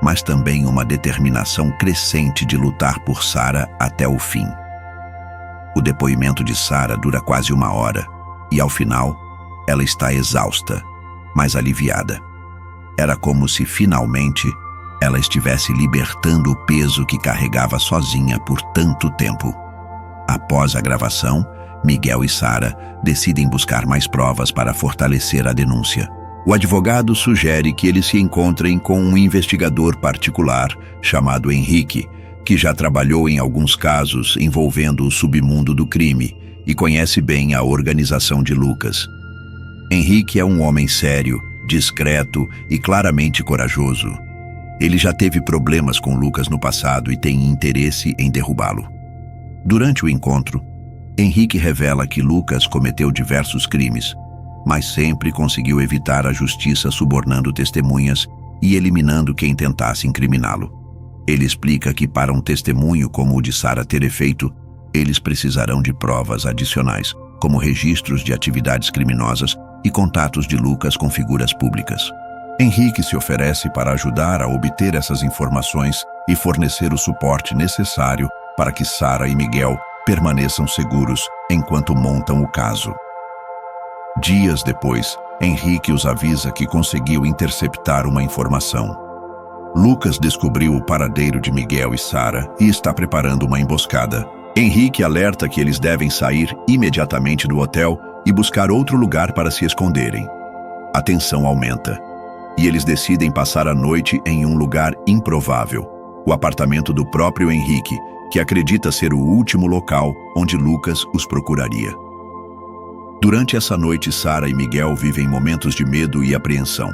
mas também uma determinação crescente de lutar por Sarah até o fim. O depoimento de Sarah dura quase 1 hora, e ao final, ela está exausta, mas aliviada. Era como se, finalmente, ela estivesse libertando o peso que carregava sozinha por tanto tempo. Após a gravação, Miguel e Sarah decidem buscar mais provas para fortalecer a denúncia. O advogado sugere que eles se encontrem com um investigador particular chamado Henrique, que já trabalhou em alguns casos envolvendo o submundo do crime e conhece bem a organização de Lucas. Henrique é um homem sério, discreto e claramente corajoso. Ele já teve problemas com Lucas no passado e tem interesse em derrubá-lo. Durante o encontro, Henrique revela que Lucas cometeu diversos crimes, mas sempre conseguiu evitar a justiça subornando testemunhas e eliminando quem tentasse incriminá-lo. Ele explica que para um testemunho como o de Sarah ter efeito, eles precisarão de provas adicionais, como registros de atividades criminosas e contatos de Lucas com figuras públicas. Henrique se oferece para ajudar a obter essas informações e fornecer o suporte necessário para que Sarah e Miguel permaneçam seguros enquanto montam o caso. Dias depois, Henrique os avisa que conseguiu interceptar uma informação. Lucas descobriu o paradeiro de Miguel e Sarah e está preparando uma emboscada. Henrique alerta que eles devem sair imediatamente do hotel e buscar outro lugar para se esconderem. A tensão aumenta, e eles decidem passar a noite em um lugar improvável, o apartamento do próprio Henrique, que acredita ser o último local onde Lucas os procuraria. Durante essa noite, Sarah e Miguel vivem momentos de medo e apreensão.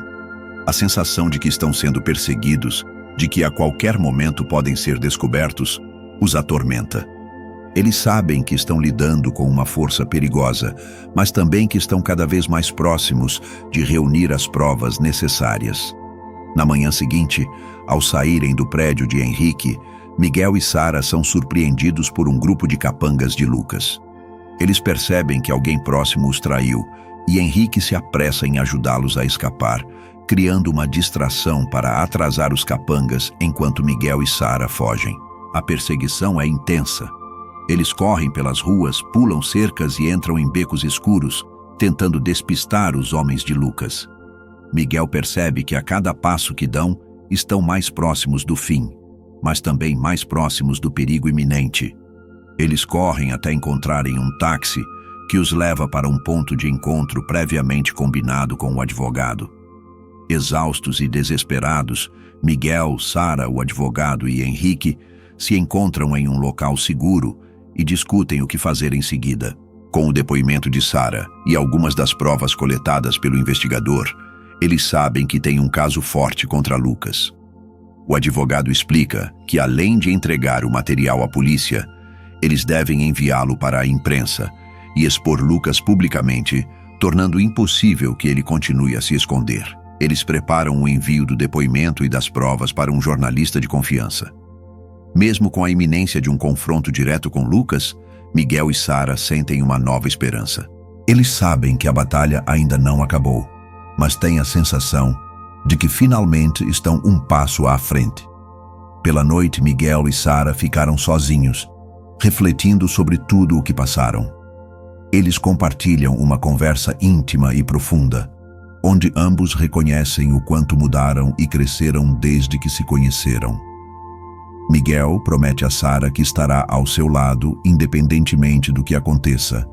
A sensação de que estão sendo perseguidos, de que a qualquer momento podem ser descobertos, os atormenta. Eles sabem que estão lidando com uma força perigosa, mas também que estão cada vez mais próximos de reunir as provas necessárias. Na manhã seguinte, ao saírem do prédio de Henrique, Miguel e Sarah são surpreendidos por um grupo de capangas de Lucas. Eles percebem que alguém próximo os traiu e Henrique se apressa em ajudá-los a escapar, criando uma distração para atrasar os capangas enquanto Miguel e Sarah fogem. A perseguição é intensa. Eles correm pelas ruas, pulam cercas e entram em becos escuros, tentando despistar os homens de Lucas. Miguel percebe que a cada passo que dão, estão mais próximos do fim, mas também mais próximos do perigo iminente. Eles correm até encontrarem um táxi que os leva para um ponto de encontro previamente combinado com o advogado. Exaustos e desesperados, Miguel, Sarah, o advogado e Henrique se encontram em um local seguro e discutem o que fazer em seguida. Com o depoimento de Sarah e algumas das provas coletadas pelo investigador, eles sabem que tem um caso forte contra Lucas. O advogado explica que, além de entregar o material à polícia, eles devem enviá-lo para a imprensa e expor Lucas publicamente, tornando impossível que ele continue a se esconder. Eles preparam o envio do depoimento e das provas para um jornalista de confiança. Mesmo com a iminência de um confronto direto com Lucas, Miguel e Sarah sentem uma nova esperança. Eles sabem que a batalha ainda não acabou, mas têm a sensação de que finalmente estão um passo à frente. Pela noite, Miguel e Sarah ficaram sozinhos, refletindo sobre tudo o que passaram. Eles compartilham uma conversa íntima e profunda, onde ambos reconhecem o quanto mudaram e cresceram desde que se conheceram. Miguel promete a Sara que estará ao seu lado independentemente do que aconteça.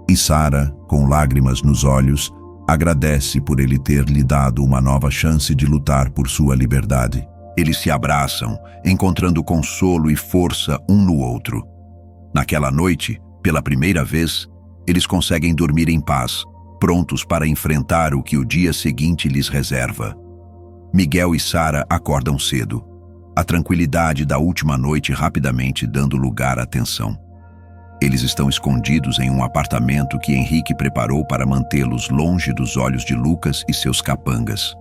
E Sara, com lágrimas nos olhos, agradece por ele ter lhe dado uma nova chance de lutar por sua liberdade. Eles se abraçam, encontrando consolo e força um no outro. Naquela noite, pela primeira vez, eles conseguem dormir em paz, prontos para enfrentar o que o dia seguinte lhes reserva. Miguel e Sara acordam cedo, a tranquilidade da última noite rapidamente dando lugar à tensão. Eles estão escondidos em um apartamento que Henrique preparou para mantê-los longe dos olhos de Lucas e seus capangas.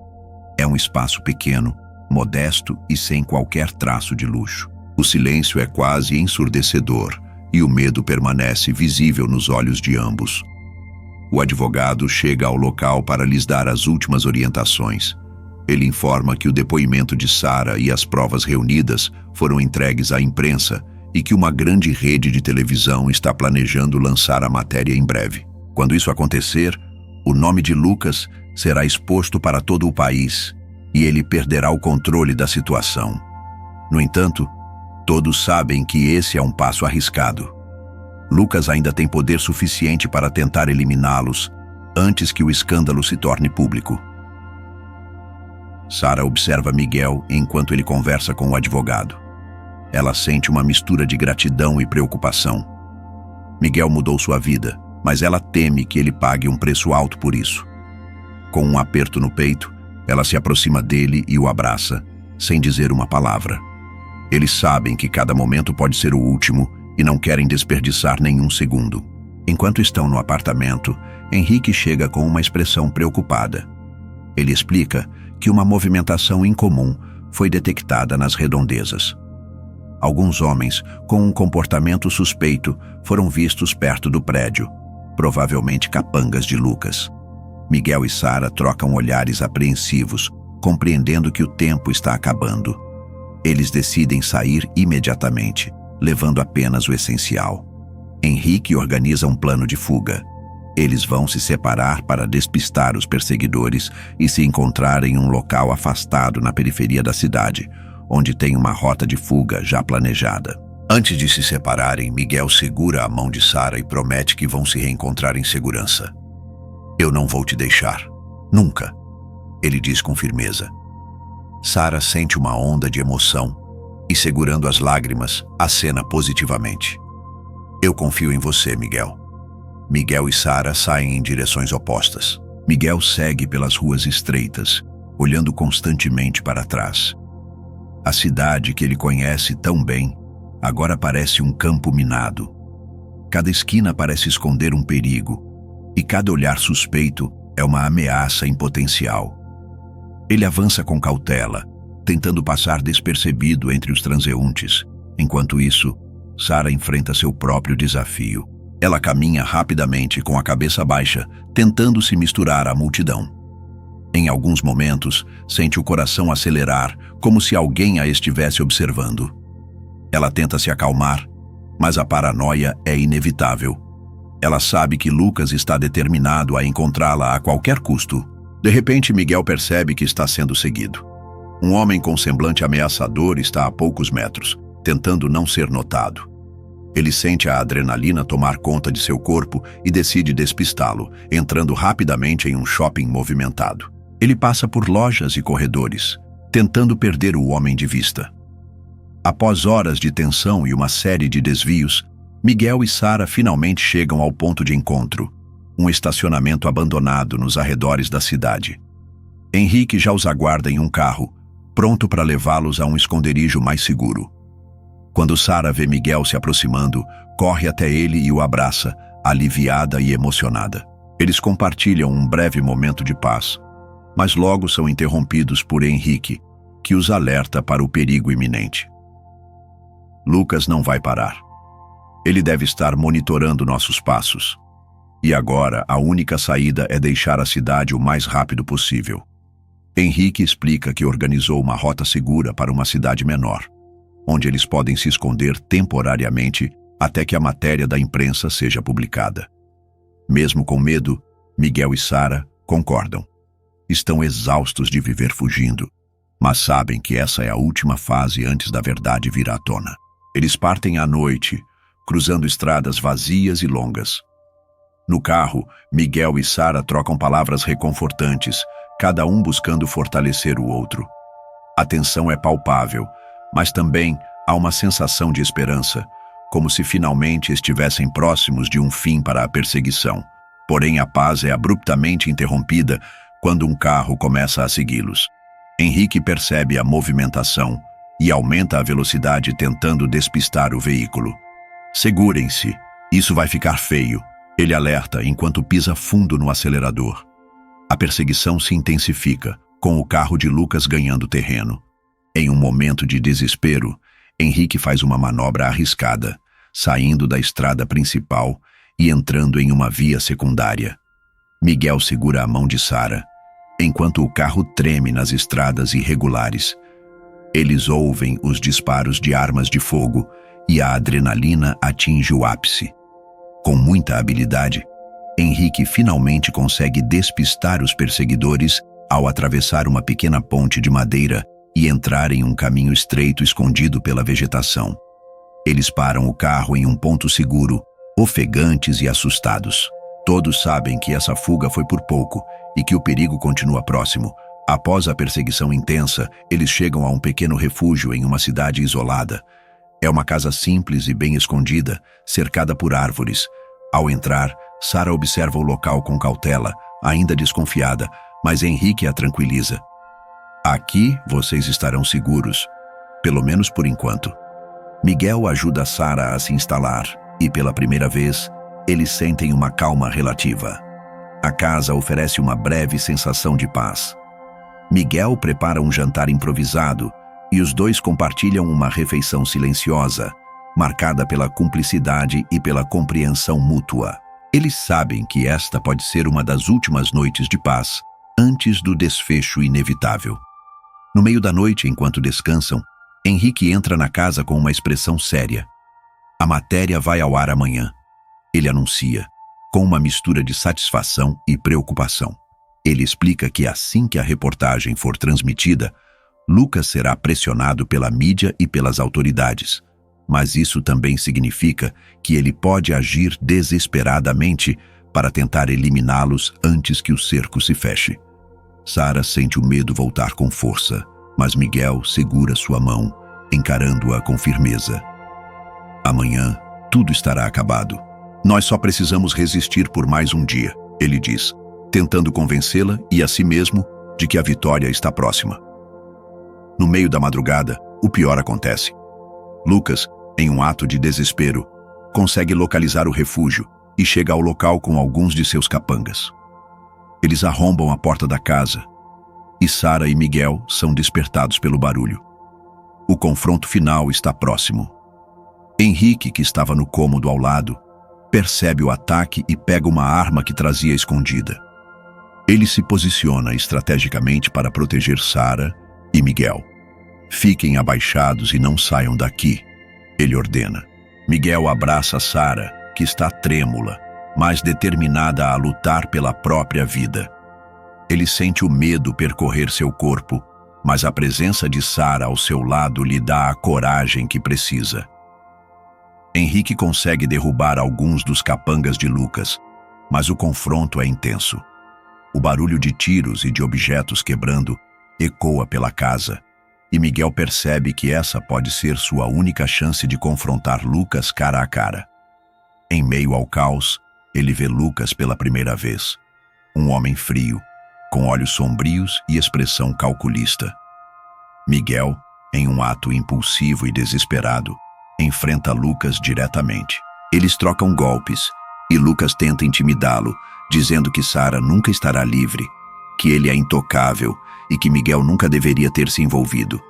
É um espaço pequeno, modesto e sem qualquer traço de luxo. O silêncio é quase ensurdecedor e o medo permanece visível nos olhos de ambos. O advogado chega ao local para lhes dar as últimas orientações. Ele informa que o depoimento de Sara e as provas reunidas foram entregues à imprensa e que uma grande rede de televisão está planejando lançar a matéria em breve. Quando isso acontecer, o nome de Lucas será exposto para todo o país e ele perderá o controle da situação. No entanto, todos sabem que esse é um passo arriscado. Lucas ainda tem poder suficiente para tentar eliminá-los antes que o escândalo se torne público. Sara observa Miguel enquanto ele conversa com o advogado. Ela sente uma mistura de gratidão e preocupação. Miguel mudou sua vida, mas ela teme que ele pague um preço alto por isso. Com um aperto no peito, ela se aproxima dele e o abraça, sem dizer uma palavra. Eles sabem que cada momento pode ser o último e não querem desperdiçar nenhum segundo. Enquanto estão no apartamento, Henrique chega com uma expressão preocupada. Ele explica que uma movimentação incomum foi detectada nas redondezas. Alguns homens, com um comportamento suspeito, foram vistos perto do prédio, provavelmente capangas de Lucas. Miguel e Sara trocam olhares apreensivos, compreendendo que o tempo está acabando. Eles decidem sair imediatamente, levando apenas o essencial. Henrique organiza um plano de fuga. Eles vão se separar para despistar os perseguidores e se encontrar em um local afastado na periferia da cidade, onde tem uma rota de fuga já planejada. Antes de se separarem, Miguel segura a mão de Sara e promete que vão se reencontrar em segurança. "Eu não vou te deixar. Nunca", ele diz com firmeza. Sara sente uma onda de emoção e, segurando as lágrimas, acena positivamente. "Eu confio em você, Miguel." Miguel e Sara saem em direções opostas. Miguel segue pelas ruas estreitas, olhando constantemente para trás. A cidade que ele conhece tão bem agora parece um campo minado. Cada esquina parece esconder um perigo, e cada olhar suspeito é uma ameaça em potencial. Ele avança com cautela, tentando passar despercebido entre os transeuntes. Enquanto isso, Sara enfrenta seu próprio desafio. Ela caminha rapidamente com a cabeça baixa, tentando se misturar à multidão. Em alguns momentos, sente o coração acelerar, como se alguém a estivesse observando. Ela tenta se acalmar, mas a paranoia é inevitável. Ela sabe que Lucas está determinado a encontrá-la a qualquer custo. De repente, Miguel percebe que está sendo seguido. Um homem com semblante ameaçador está a poucos metros, tentando não ser notado. Ele sente a adrenalina tomar conta de seu corpo e decide despistá-lo, entrando rapidamente em um shopping movimentado. Ele passa por lojas e corredores, tentando perder o homem de vista. Após horas de tensão e uma série de desvios, Miguel e Sara finalmente chegam ao ponto de encontro, um estacionamento abandonado nos arredores da cidade. Henrique já os aguarda em um carro, pronto para levá-los a um esconderijo mais seguro. Quando Sara vê Miguel se aproximando, corre até ele e o abraça, aliviada e emocionada. Eles compartilham um breve momento de paz, mas logo são interrompidos por Henrique, que os alerta para o perigo iminente. Lucas não vai parar. Ele deve estar monitorando nossos passos. E agora a única saída é deixar a cidade o mais rápido possível. Henrique explica que organizou uma rota segura para uma cidade menor, onde eles podem se esconder temporariamente até que a matéria da imprensa seja publicada. Mesmo com medo, Miguel e Sara concordam. Estão exaustos de viver fugindo, mas sabem que essa é a última fase antes da verdade vir à tona. Eles partem à noite, cruzando estradas vazias e longas. No carro, Miguel e Sara trocam palavras reconfortantes, cada um buscando fortalecer o outro. A tensão é palpável, mas também há uma sensação de esperança, como se finalmente estivessem próximos de um fim para a perseguição. Porém, a paz é abruptamente interrompida quando um carro começa a segui-los. Henrique percebe a movimentação e aumenta a velocidade tentando despistar o veículo. "Segurem-se, isso vai ficar feio", ele alerta enquanto pisa fundo no acelerador. A perseguição se intensifica, com o carro de Lucas ganhando terreno. Em um momento de desespero, Henrique faz uma manobra arriscada, saindo da estrada principal e entrando em uma via secundária. Miguel segura a mão de Sara, enquanto o carro treme nas estradas irregulares. Eles ouvem os disparos de armas de fogo e a adrenalina atinge o ápice. Com muita habilidade, Henrique finalmente consegue despistar os perseguidores ao atravessar uma pequena ponte de madeira e entrar em um caminho estreito escondido pela vegetação. Eles param o carro em um ponto seguro, ofegantes e assustados. Todos sabem que essa fuga foi por pouco e que o perigo continua próximo. Após a perseguição intensa, eles chegam a um pequeno refúgio em uma cidade isolada. É uma casa simples e bem escondida, cercada por árvores. Ao entrar, Sara observa o local com cautela, ainda desconfiada, mas Henrique a tranquiliza. "Aqui vocês estarão seguros, pelo menos por enquanto." Miguel ajuda Sara a se instalar e, pela primeira vez, eles sentem uma calma relativa. A casa oferece uma breve sensação de paz. Miguel prepara um jantar improvisado e os dois compartilham uma refeição silenciosa, marcada pela cumplicidade e pela compreensão mútua. Eles sabem que esta pode ser uma das últimas noites de paz, antes do desfecho inevitável. No meio da noite, enquanto descansam, Henrique entra na casa com uma expressão séria. "A matéria vai ao ar amanhã", ele anuncia, com uma mistura de satisfação e preocupação. Ele explica que assim que a reportagem for transmitida, Lucas será pressionado pela mídia e pelas autoridades. Mas isso também significa que ele pode agir desesperadamente para tentar eliminá-los antes que o cerco se feche. Sara sente o medo voltar com força, mas Miguel segura sua mão, encarando-a com firmeza. "Amanhã, tudo estará acabado. Nós só precisamos resistir por mais um dia", ele diz, tentando convencê-la e a si mesmo de que a vitória está próxima. No meio da madrugada, o pior acontece. Lucas, em um ato de desespero, consegue localizar o refúgio e chega ao local com alguns de seus capangas. Eles arrombam a porta da casa e Sara e Miguel são despertados pelo barulho. O confronto final está próximo. Henrique, que estava no cômodo ao lado, percebe o ataque e pega uma arma que trazia escondida. Ele se posiciona estrategicamente para proteger Sara e Miguel. "Fiquem abaixados e não saiam daqui", ele ordena. Miguel abraça Sara, que está trêmula, mas determinada a lutar pela própria vida. Ele sente o medo percorrer seu corpo, mas a presença de Sara ao seu lado lhe dá a coragem que precisa. Henrique consegue derrubar alguns dos capangas de Lucas, mas o confronto é intenso. O barulho de tiros e de objetos quebrando ecoa pela casa, e Miguel percebe que essa pode ser sua única chance de confrontar Lucas cara a cara. Em meio ao caos, ele vê Lucas pela primeira vez. Um homem frio, com olhos sombrios e expressão calculista. Miguel, em um ato impulsivo e desesperado, enfrenta Lucas diretamente. Eles trocam golpes, e Lucas tenta intimidá-lo, dizendo que Sara nunca estará livre, que ele é intocável e que Miguel nunca deveria ter se envolvido.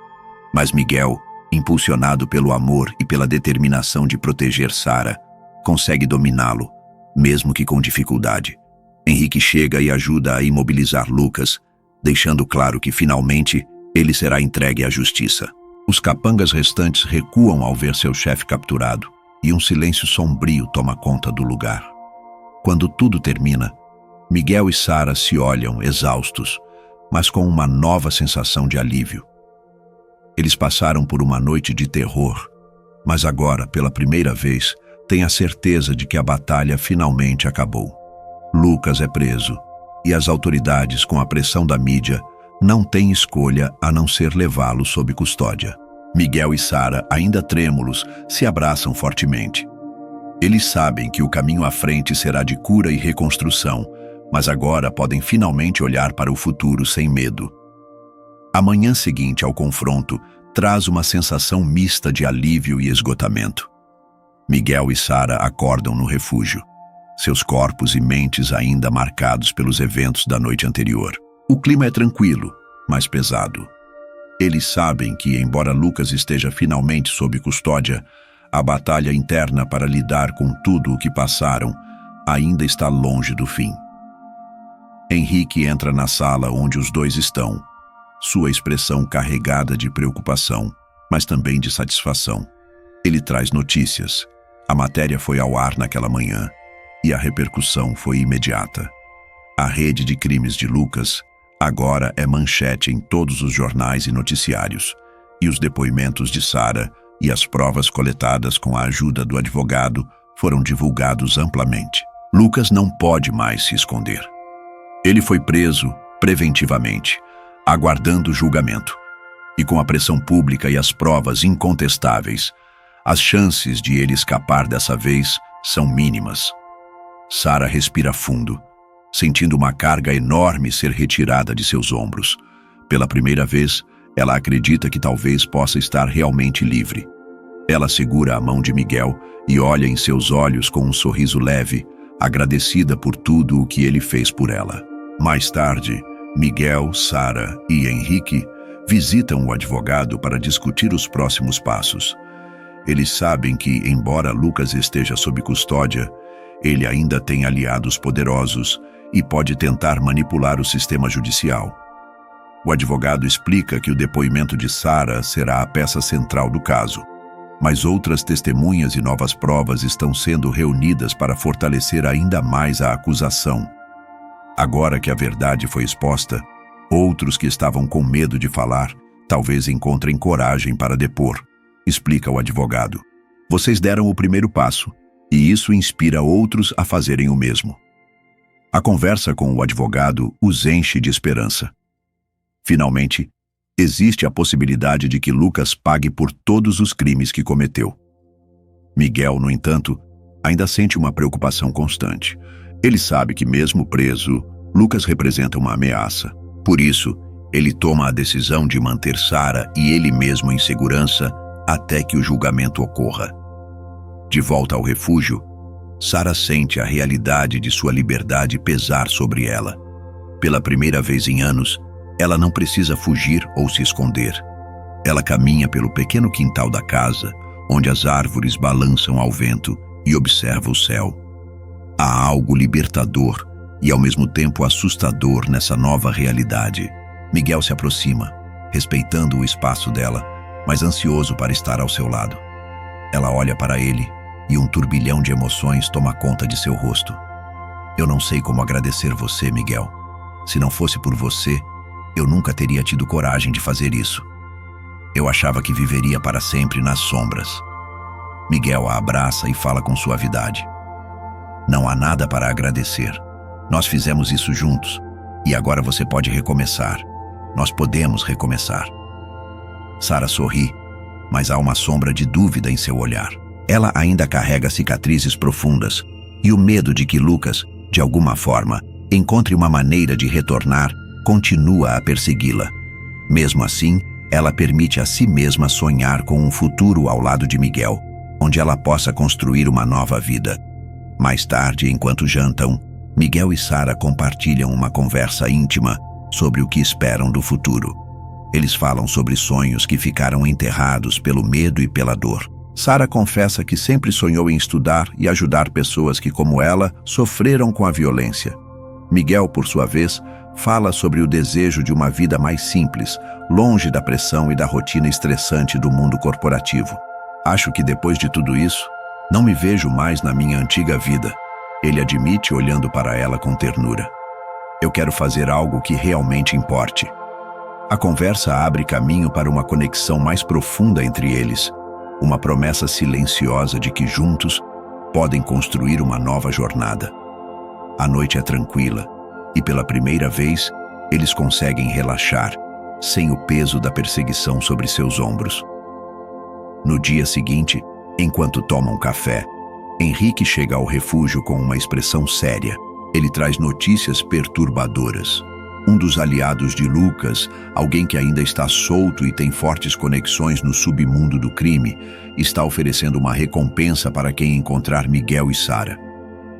Mas Miguel, impulsionado pelo amor e pela determinação de proteger Sara, consegue dominá-lo, mesmo que com dificuldade. Henrique chega e ajuda a imobilizar Lucas, deixando claro que finalmente ele será entregue à justiça. Os capangas restantes recuam ao ver seu chefe capturado, e um silêncio sombrio toma conta do lugar. Quando tudo termina, Miguel e Sara se olham exaustos, mas com uma nova sensação de alívio. Eles passaram por uma noite de terror, mas agora, pela primeira vez, têm a certeza de que a batalha finalmente acabou. Lucas é preso, e as autoridades, com a pressão da mídia, não têm escolha a não ser levá-lo sob custódia. Miguel e Sara, ainda trêmulos, se abraçam fortemente. Eles sabem que o caminho à frente será de cura e reconstrução, mas agora podem finalmente olhar para o futuro sem medo. A manhã seguinte ao confronto traz uma sensação mista de alívio e esgotamento. Miguel e Sara acordam no refúgio, seus corpos e mentes ainda marcados pelos eventos da noite anterior. O clima é tranquilo, mas pesado. Eles sabem que, embora Lucas esteja finalmente sob custódia, a batalha interna para lidar com tudo o que passaram ainda está longe do fim. Henrique entra na sala onde os dois estão, sua expressão carregada de preocupação, mas também de satisfação. Ele traz notícias. A matéria foi ao ar naquela manhã e a repercussão foi imediata. A rede de crimes de Lucas agora é manchete em todos os jornais e noticiários, e os depoimentos de Sara e as provas coletadas com a ajuda do advogado foram divulgados amplamente. Lucas não pode mais se esconder. Ele foi preso preventivamente, aguardando julgamento. E com a pressão pública e as provas incontestáveis, as chances de ele escapar dessa vez são mínimas. Sara respira fundo, sentindo uma carga enorme ser retirada de seus ombros. Pela primeira vez, ela acredita que talvez possa estar realmente livre. Ela segura a mão de Miguel e olha em seus olhos com um sorriso leve, agradecida por tudo o que ele fez por ela. Mais tarde, Miguel, Sara e Henrique visitam o advogado para discutir os próximos passos. Eles sabem que, embora Lucas esteja sob custódia, ele ainda tem aliados poderosos e pode tentar manipular o sistema judicial. O advogado explica que o depoimento de Sara será a peça central do caso, mas outras testemunhas e novas provas estão sendo reunidas para fortalecer ainda mais a acusação. Agora que a verdade foi exposta, outros que estavam com medo de falar talvez encontrem coragem para depor, explica o advogado. Vocês deram o primeiro passo, e isso inspira outros a fazerem o mesmo. A conversa com o advogado os enche de esperança. Finalmente, existe a possibilidade de que Lucas pague por todos os crimes que cometeu. Miguel, no entanto, ainda sente uma preocupação constante. Ele sabe que, mesmo preso, Lucas representa uma ameaça. Por isso, ele toma a decisão de manter Sara e ele mesmo em segurança até que o julgamento ocorra. De volta ao refúgio, Sara sente a realidade de sua liberdade pesar sobre ela. Pela primeira vez em anos, ela não precisa fugir ou se esconder. Ela caminha pelo pequeno quintal da casa, onde as árvores balançam ao vento, e observa o céu. Há algo libertador e ao mesmo tempo assustador nessa nova realidade. Miguel se aproxima, respeitando o espaço dela, mas ansioso para estar ao seu lado. Ela olha para ele e um turbilhão de emoções toma conta de seu rosto. Eu não sei como agradecer você, Miguel. Se não fosse por você, eu nunca teria tido coragem de fazer isso. Eu achava que viveria para sempre nas sombras. Miguel a abraça e fala com suavidade. Não há nada para agradecer. Nós fizemos isso juntos, e agora você pode recomeçar. Nós podemos recomeçar. Sara sorri, mas há uma sombra de dúvida em seu olhar. Ela ainda carrega cicatrizes profundas e o medo de que Lucas, de alguma forma, encontre uma maneira de retornar, continua a persegui-la. Mesmo assim, ela permite a si mesma sonhar com um futuro ao lado de Miguel, onde ela possa construir uma nova vida. Mais tarde, enquanto jantam, Miguel e Sara compartilham uma conversa íntima sobre o que esperam do futuro. Eles falam sobre sonhos que ficaram enterrados pelo medo e pela dor. Sara confessa que sempre sonhou em estudar e ajudar pessoas que, como ela, sofreram com a violência. Miguel, por sua vez, fala sobre o desejo de uma vida mais simples, longe da pressão e da rotina estressante do mundo corporativo. Acho que depois de tudo isso, não me vejo mais na minha antiga vida, ele admite olhando para ela com ternura. Eu quero fazer algo que realmente importe. A conversa abre caminho para uma conexão mais profunda entre eles, uma promessa silenciosa de que juntos podem construir uma nova jornada. A noite é tranquila e, pela primeira vez, eles conseguem relaxar, sem o peso da perseguição sobre seus ombros. No dia seguinte, enquanto tomam café, Henrique chega ao refúgio com uma expressão séria. Ele traz notícias perturbadoras. Um dos aliados de Lucas, alguém que ainda está solto e tem fortes conexões no submundo do crime, está oferecendo uma recompensa para quem encontrar Miguel e Sara.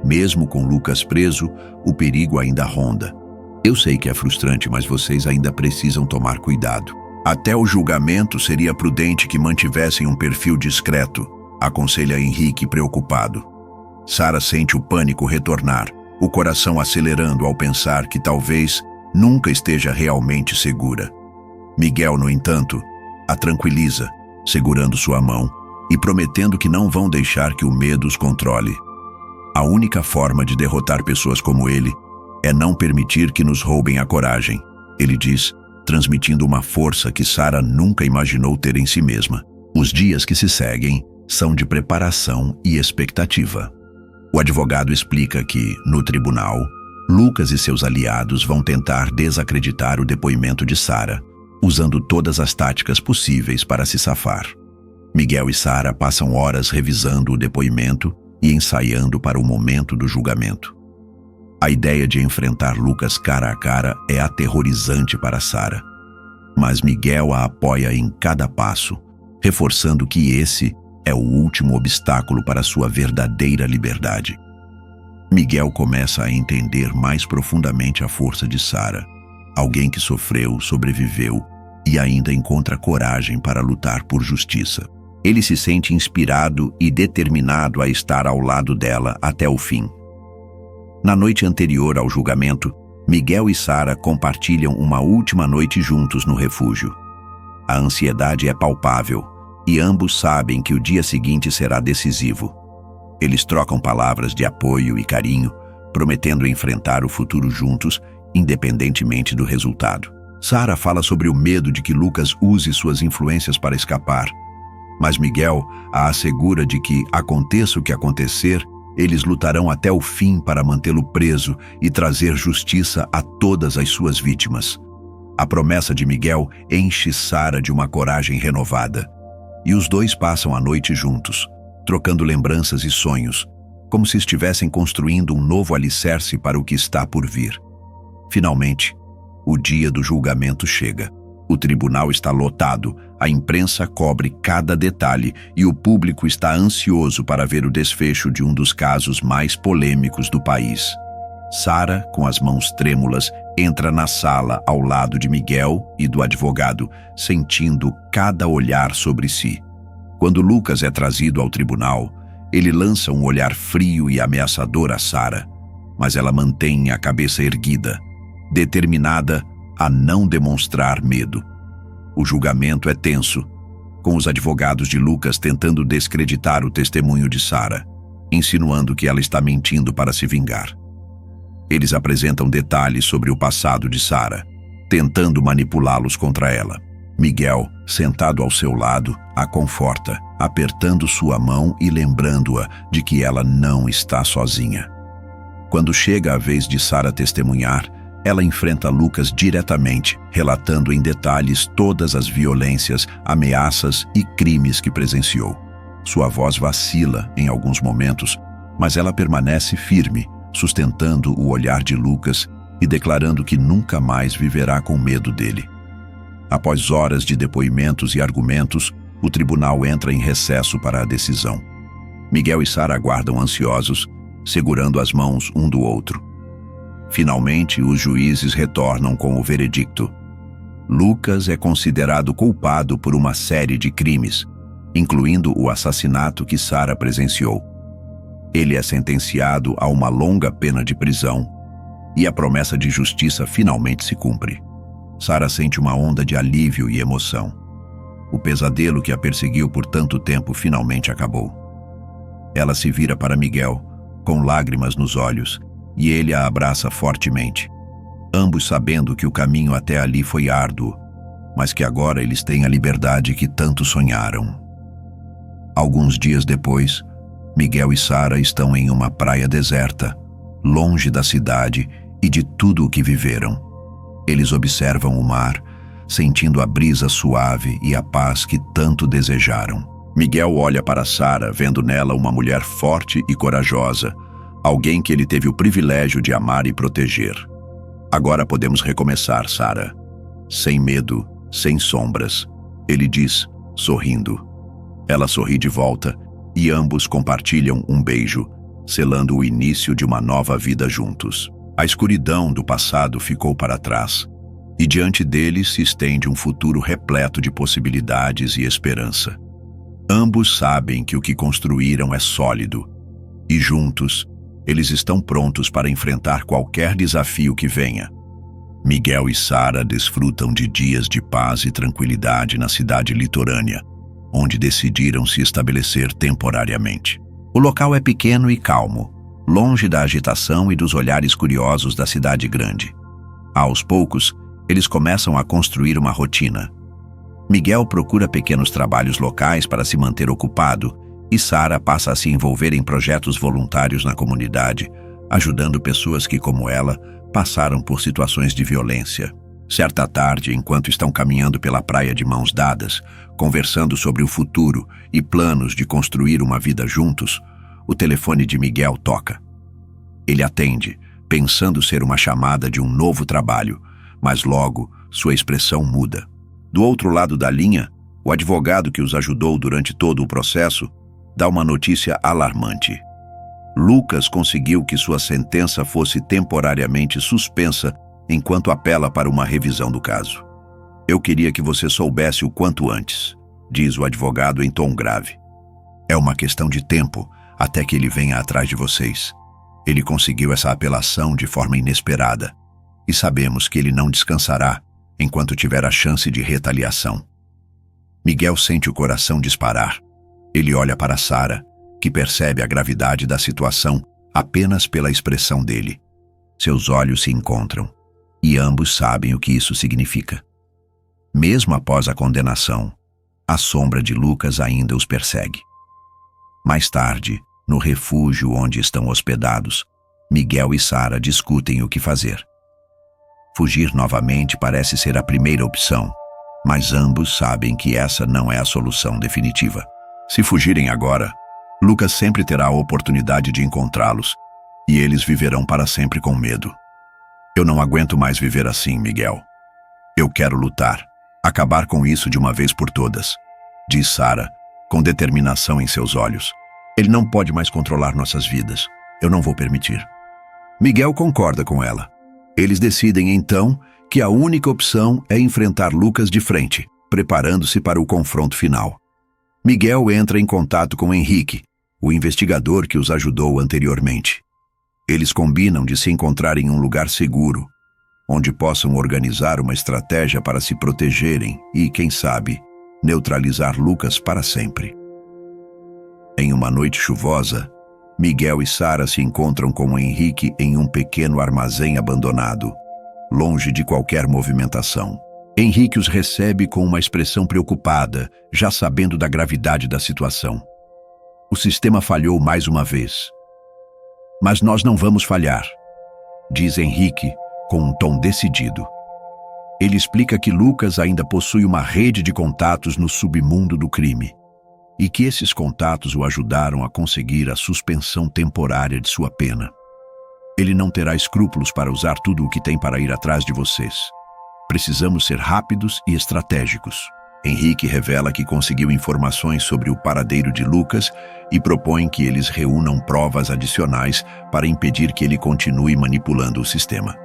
Mesmo com Lucas preso, o perigo ainda ronda. Eu sei que é frustrante, mas vocês ainda precisam tomar cuidado. Até o julgamento seria prudente que mantivessem um perfil discreto, aconselha Henrique preocupado. Sara sente o pânico retornar, o coração acelerando ao pensar que talvez nunca esteja realmente segura. Miguel, no entanto, a tranquiliza, segurando sua mão e prometendo que não vão deixar que o medo os controle. A única forma de derrotar pessoas como ele é não permitir que nos roubem a coragem, ele diz, transmitindo uma força que Sara nunca imaginou ter em si mesma. Os dias que se seguem são de preparação e expectativa. O advogado explica que, no tribunal, Lucas e seus aliados vão tentar desacreditar o depoimento de Sara, usando todas as táticas possíveis para se safar. Miguel e Sara passam horas revisando o depoimento e ensaiando para o momento do julgamento. A ideia de enfrentar Lucas cara a cara é aterrorizante para Sara, mas Miguel a apoia em cada passo, reforçando que esse é o último obstáculo para sua verdadeira liberdade. Miguel começa a entender mais profundamente a força de Sara, alguém que sofreu, sobreviveu e ainda encontra coragem para lutar por justiça. Ele se sente inspirado e determinado a estar ao lado dela até o fim. Na noite anterior ao julgamento, Miguel e Sara compartilham uma última noite juntos no refúgio. A ansiedade é palpável e ambos sabem que o dia seguinte será decisivo. Eles trocam palavras de apoio e carinho, prometendo enfrentar o futuro juntos, independentemente do resultado. Sara fala sobre o medo de que Lucas use suas influências para escapar, mas Miguel a assegura de que, aconteça o que acontecer, eles lutarão até o fim para mantê-lo preso e trazer justiça a todas as suas vítimas. A promessa de Miguel enche Sara de uma coragem renovada, e os dois passam a noite juntos, trocando lembranças e sonhos, como se estivessem construindo um novo alicerce para o que está por vir. Finalmente, o dia do julgamento chega. O tribunal está lotado, a imprensa cobre cada detalhe e o público está ansioso para ver o desfecho de um dos casos mais polêmicos do país. Sara, com as mãos trêmulas, entra na sala ao lado de Miguel e do advogado, sentindo cada olhar sobre si. Quando Lucas é trazido ao tribunal, ele lança um olhar frio e ameaçador a Sara, mas ela mantém a cabeça erguida, determinada a não demonstrar medo. O julgamento é tenso, com os advogados de Lucas tentando descreditar o testemunho de Sara, insinuando que ela está mentindo para se vingar. Eles apresentam detalhes sobre o passado de Sara, tentando manipulá-los contra ela. Miguel, sentado ao seu lado, a conforta, apertando sua mão e lembrando-a de que ela não está sozinha. Quando chega a vez de Sara testemunhar, ela enfrenta Lucas diretamente, relatando em detalhes todas as violências, ameaças e crimes que presenciou. Sua voz vacila em alguns momentos, mas ela permanece firme, sustentando o olhar de Lucas e declarando que nunca mais viverá com medo dele. Após horas de depoimentos e argumentos, o tribunal entra em recesso para a decisão. Miguel e Sara aguardam ansiosos, segurando as mãos um do outro. Finalmente, os juízes retornam com o veredicto. Lucas é considerado culpado por uma série de crimes, incluindo o assassinato que Sara presenciou. Ele é sentenciado a uma longa pena de prisão e a promessa de justiça finalmente se cumpre. Sara sente uma onda de alívio e emoção. O pesadelo que a perseguiu por tanto tempo finalmente acabou. Ela se vira para Miguel, com lágrimas nos olhos, e ele a abraça fortemente, ambos sabendo que o caminho até ali foi árduo, mas que agora eles têm a liberdade que tanto sonharam. Alguns dias depois, Miguel e Sara estão em uma praia deserta, longe da cidade e de tudo o que viveram. Eles observam o mar, sentindo a brisa suave e a paz que tanto desejaram. Miguel olha para Sara, vendo nela uma mulher forte e corajosa, alguém que ele teve o privilégio de amar e proteger. Agora podemos recomeçar, Sara. Sem medo, sem sombras, ele diz, sorrindo. Ela sorri de volta e ambos compartilham um beijo, selando o início de uma nova vida juntos. A escuridão do passado ficou para trás, e diante deles se estende um futuro repleto de possibilidades e esperança. Ambos sabem que o que construíram é sólido, e juntos, eles estão prontos para enfrentar qualquer desafio que venha. Miguel e Sara desfrutam de dias de paz e tranquilidade na cidade litorânea, onde decidiram se estabelecer temporariamente. O local é pequeno e calmo, longe da agitação e dos olhares curiosos da cidade grande. Aos poucos, eles começam a construir uma rotina. Miguel procura pequenos trabalhos locais para se manter ocupado e Sara passa a se envolver em projetos voluntários na comunidade, ajudando pessoas que, como ela, passaram por situações de violência. Certa tarde, enquanto estão caminhando pela praia de mãos dadas, conversando sobre o futuro e planos de construir uma vida juntos, o telefone de Miguel toca. Ele atende, pensando ser uma chamada de um novo trabalho, mas logo sua expressão muda. Do outro lado da linha, o advogado que os ajudou durante todo o processo dá uma notícia alarmante. Lucas conseguiu que sua sentença fosse temporariamente suspensa enquanto apela para uma revisão do caso. Eu queria que você soubesse o quanto antes, diz o advogado em tom grave. É uma questão de tempo até que ele venha atrás de vocês. Ele conseguiu essa apelação de forma inesperada e sabemos que ele não descansará enquanto tiver a chance de retaliação. Miguel sente o coração disparar. Ele olha para Sara, que percebe a gravidade da situação apenas pela expressão dele. Seus olhos se encontram, e ambos sabem o que isso significa. Mesmo após a condenação, a sombra de Lucas ainda os persegue. Mais tarde, no refúgio onde estão hospedados, Miguel e Sara discutem o que fazer. Fugir novamente parece ser a primeira opção, mas ambos sabem que essa não é a solução definitiva. Se fugirem agora, Lucas sempre terá a oportunidade de encontrá-los, e eles viverão para sempre com medo. Eu não aguento mais viver assim, Miguel. Eu quero lutar, acabar com isso de uma vez por todas, diz Sara, com determinação em seus olhos. Ele não pode mais controlar nossas vidas. Eu não vou permitir. Miguel concorda com ela. Eles decidem, então, que a única opção é enfrentar Lucas de frente, preparando-se para o confronto final. Miguel entra em contato com Henrique, o investigador que os ajudou anteriormente. Eles combinam de se encontrar em um lugar seguro, onde possam organizar uma estratégia para se protegerem e, quem sabe, neutralizar Lucas para sempre. Em uma noite chuvosa, Miguel e Sara se encontram com Henrique em um pequeno armazém abandonado, longe de qualquer movimentação. Henrique os recebe com uma expressão preocupada, já sabendo da gravidade da situação. O sistema falhou mais uma vez. Mas nós não vamos falhar, diz Henrique com um tom decidido. Ele explica que Lucas ainda possui uma rede de contatos no submundo do crime e que esses contatos o ajudaram a conseguir a suspensão temporária de sua pena. Ele não terá escrúpulos para usar tudo o que tem para ir atrás de vocês. Precisamos ser rápidos e estratégicos. Henrique revela que conseguiu informações sobre o paradeiro de Lucas e propõe que eles reúnam provas adicionais para impedir que ele continue manipulando o sistema.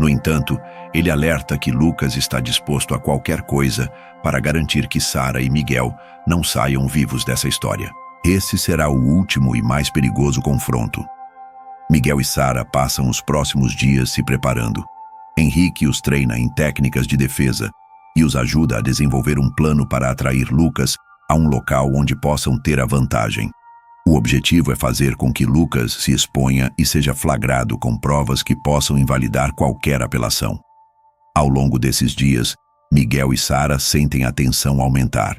No entanto, ele alerta que Lucas está disposto a qualquer coisa para garantir que Sara e Miguel não saiam vivos dessa história. Esse será o último e mais perigoso confronto. Miguel e Sara passam os próximos dias se preparando. Henrique os treina em técnicas de defesa e os ajuda a desenvolver um plano para atrair Lucas a um local onde possam ter a vantagem. O objetivo é fazer com que Lucas se exponha e seja flagrado com provas que possam invalidar qualquer apelação. Ao longo desses dias, Miguel e Sara sentem a tensão aumentar,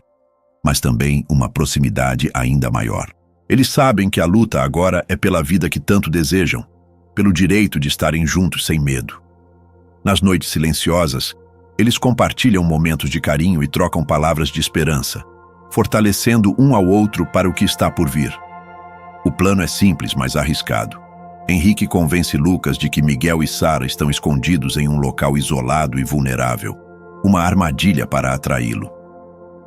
mas também uma proximidade ainda maior. Eles sabem que a luta agora é pela vida que tanto desejam, pelo direito de estarem juntos sem medo. Nas noites silenciosas, eles compartilham momentos de carinho e trocam palavras de esperança, fortalecendo um ao outro para o que está por vir. O plano é simples, mas arriscado. Henrique convence Lucas de que Miguel e Sara estão escondidos em um local isolado e vulnerável, uma armadilha para atraí-lo.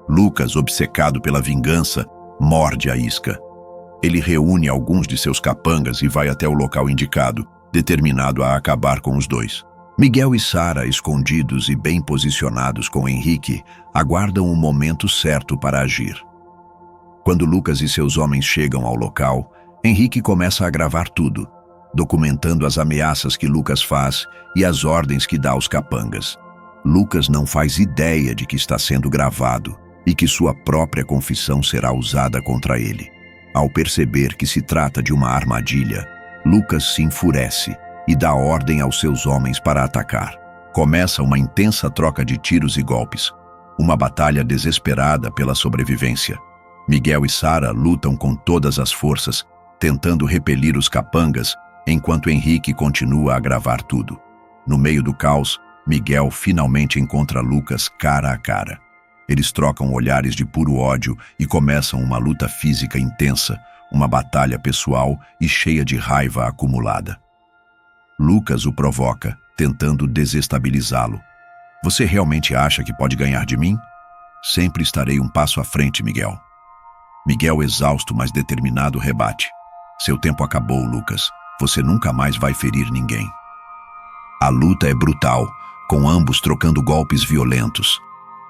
Lucas, obcecado pela vingança, morde a isca. Ele reúne alguns de seus capangas e vai até o local indicado, determinado a acabar com os dois. Miguel e Sara, escondidos e bem posicionados com Henrique, aguardam o momento certo para agir. Quando Lucas e seus homens chegam ao local, Henrique começa a gravar tudo, documentando as ameaças que Lucas faz e as ordens que dá aos capangas. Lucas não faz ideia de que está sendo gravado e que sua própria confissão será usada contra ele. Ao perceber que se trata de uma armadilha, Lucas se enfurece e dá ordem aos seus homens para atacar. Começa uma intensa troca de tiros e golpes, uma batalha desesperada pela sobrevivência. Miguel e Sara lutam com todas as forças, tentando repelir os capangas, enquanto Henrique continua a gravar tudo. No meio do caos, Miguel finalmente encontra Lucas cara a cara. Eles trocam olhares de puro ódio e começam uma luta física intensa, uma batalha pessoal e cheia de raiva acumulada. Lucas o provoca, tentando desestabilizá-lo. Você realmente acha que pode ganhar de mim? Sempre estarei um passo à frente, Miguel. Miguel, exausto, mas determinado, rebate. Seu tempo acabou, Lucas. Você nunca mais vai ferir ninguém. A luta é brutal, com ambos trocando golpes violentos.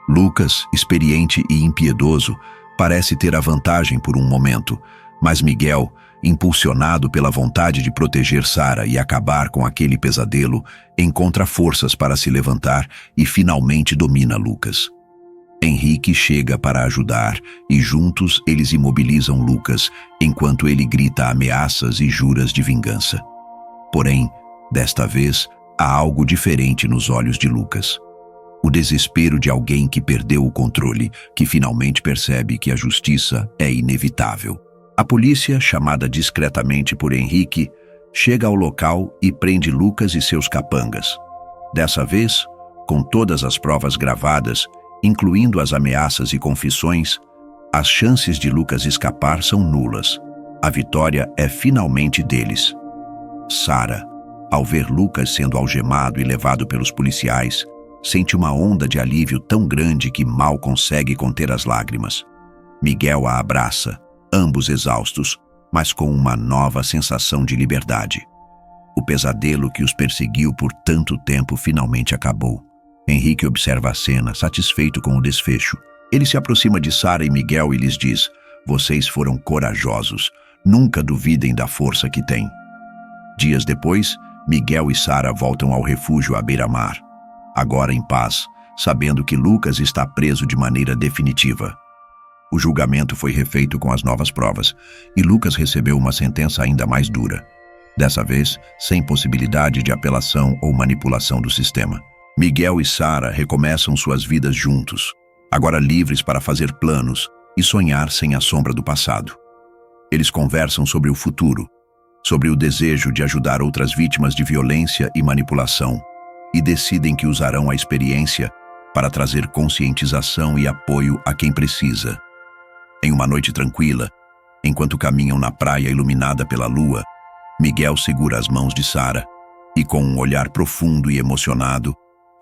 Lucas, experiente e impiedoso, parece ter a vantagem por um momento, mas Miguel, impulsionado pela vontade de proteger Sara e acabar com aquele pesadelo, encontra forças para se levantar e finalmente domina Lucas. Henrique chega para ajudar e juntos eles imobilizam Lucas, enquanto ele grita ameaças e juras de vingança. Porém, desta vez, há algo diferente nos olhos de Lucas. O desespero de alguém que perdeu o controle, que finalmente percebe que a justiça é inevitável. A polícia, chamada discretamente por Henrique, chega ao local e prende Lucas e seus capangas. Dessa vez, com todas as provas gravadas, incluindo as ameaças e confissões, as chances de Lucas escapar são nulas. A vitória é finalmente deles. Sara, ao ver Lucas sendo algemado e levado pelos policiais, sente uma onda de alívio tão grande que mal consegue conter as lágrimas. Miguel a abraça, ambos exaustos, mas com uma nova sensação de liberdade. O pesadelo que os perseguiu por tanto tempo finalmente acabou. Henrique observa a cena, satisfeito com o desfecho. Ele se aproxima de Sara e Miguel e lhes diz: "Vocês foram corajosos. Nunca duvidem da força que têm." Dias depois, Miguel e Sara voltam ao refúgio à beira-mar, agora em paz, sabendo que Lucas está preso de maneira definitiva. O julgamento foi refeito com as novas provas, e Lucas recebeu uma sentença ainda mais dura. Dessa vez, sem possibilidade de apelação ou manipulação do sistema. Miguel e Sara recomeçam suas vidas juntos, agora livres para fazer planos e sonhar sem a sombra do passado. Eles conversam sobre o futuro, sobre o desejo de ajudar outras vítimas de violência e manipulação, e decidem que usarão a experiência para trazer conscientização e apoio a quem precisa. Em uma noite tranquila, enquanto caminham na praia iluminada pela lua, Miguel segura as mãos de Sara e, com um olhar profundo e emocionado,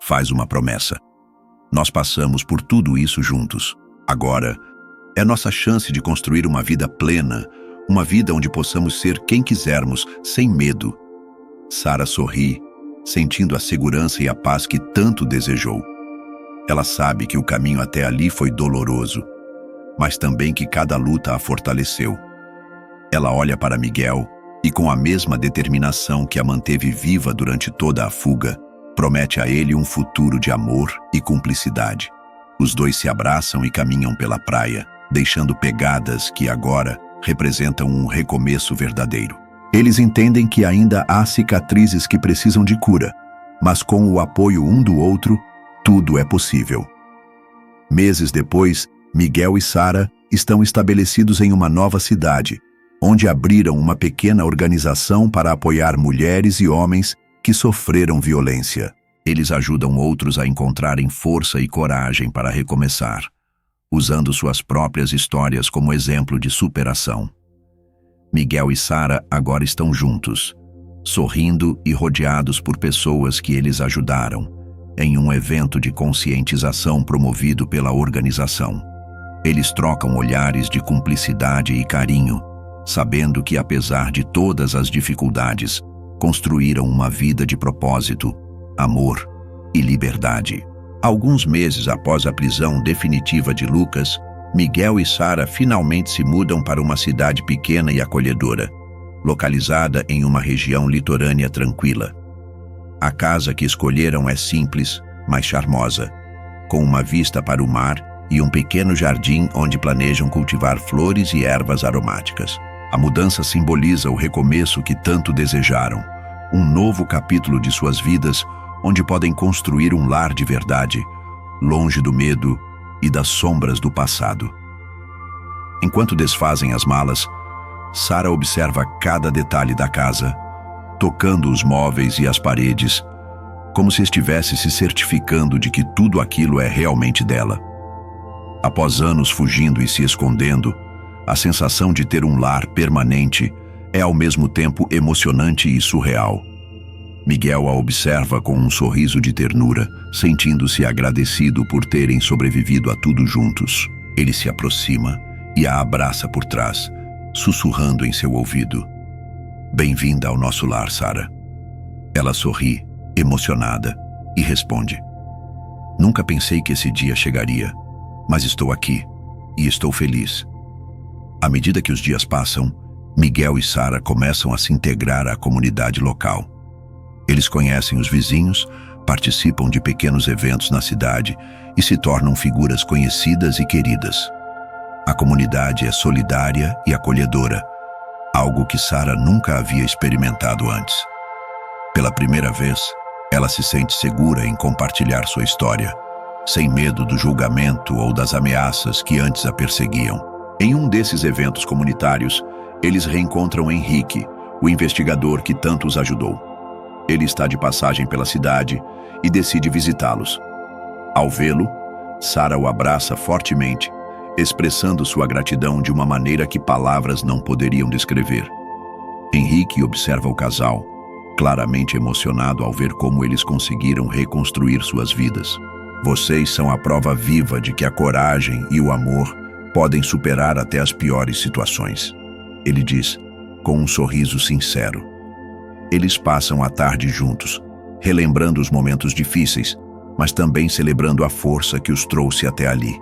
faz uma promessa. Nós passamos por tudo isso juntos. Agora, é nossa chance de construir uma vida plena, uma vida onde possamos ser quem quisermos, sem medo. Sara sorri, sentindo a segurança e a paz que tanto desejou. Ela sabe que o caminho até ali foi doloroso, mas também que cada luta a fortaleceu. Ela olha para Miguel e, com a mesma determinação que a manteve viva durante toda a fuga, promete a ele um futuro de amor e cumplicidade. Os dois se abraçam e caminham pela praia, deixando pegadas que agora representam um recomeço verdadeiro. Eles entendem que ainda há cicatrizes que precisam de cura, mas com o apoio um do outro, Tudo é possível. Meses depois, Miguel e Sara estão estabelecidos em uma nova cidade, onde abriram uma pequena organização para apoiar mulheres e homens que sofreram violência. Eles ajudam outros a encontrarem força e coragem para recomeçar, usando suas próprias histórias como exemplo de superação. Miguel e Sara agora estão juntos, sorrindo e rodeados por pessoas que eles ajudaram, em um evento de conscientização promovido pela organização. Eles trocam olhares de cumplicidade e carinho, sabendo que, apesar de todas as dificuldades, construíram uma vida de propósito, amor e liberdade. Alguns meses após a prisão definitiva de Lucas, Miguel e Sara finalmente se mudam para uma cidade pequena e acolhedora, localizada em uma região litorânea tranquila. A casa que escolheram é simples, mas charmosa, com uma vista para o mar e um pequeno jardim onde planejam cultivar flores e ervas aromáticas. A mudança simboliza o recomeço que tanto desejaram, um novo capítulo de suas vidas onde podem construir um lar de verdade, longe do medo e das sombras do passado. Enquanto desfazem as malas, Sara observa cada detalhe da casa, tocando os móveis e as paredes, como se estivesse se certificando de que tudo aquilo é realmente dela. Após anos fugindo e se escondendo, a sensação de ter um lar permanente é ao mesmo tempo emocionante e surreal. Miguel a observa com um sorriso de ternura, sentindo-se agradecido por terem sobrevivido a tudo juntos. Ele se aproxima e a abraça por trás, sussurrando em seu ouvido: "Bem-vinda ao nosso lar, Sara." Ela sorri, emocionada, e responde: "Nunca pensei que esse dia chegaria, mas estou aqui e estou feliz." À medida que os dias passam, Miguel e Sara começam a se integrar à comunidade local. Eles conhecem os vizinhos, participam de pequenos eventos na cidade e se tornam figuras conhecidas e queridas. A comunidade é solidária e acolhedora, algo que Sara nunca havia experimentado antes. Pela primeira vez, ela se sente segura em compartilhar sua história, sem medo do julgamento ou das ameaças que antes a perseguiam. Em um desses eventos comunitários, eles reencontram Henrique, o investigador que tanto os ajudou. Ele está de passagem pela cidade e decide visitá-los. Ao vê-lo, Sara o abraça fortemente, expressando sua gratidão de uma maneira que palavras não poderiam descrever. Henrique observa o casal, claramente emocionado ao ver como eles conseguiram reconstruir suas vidas. "Vocês são a prova viva de que a coragem e o amor podem superar até as piores situações", ele diz, com um sorriso sincero. Eles passam a tarde juntos, relembrando os momentos difíceis, mas também celebrando a força que os trouxe até ali.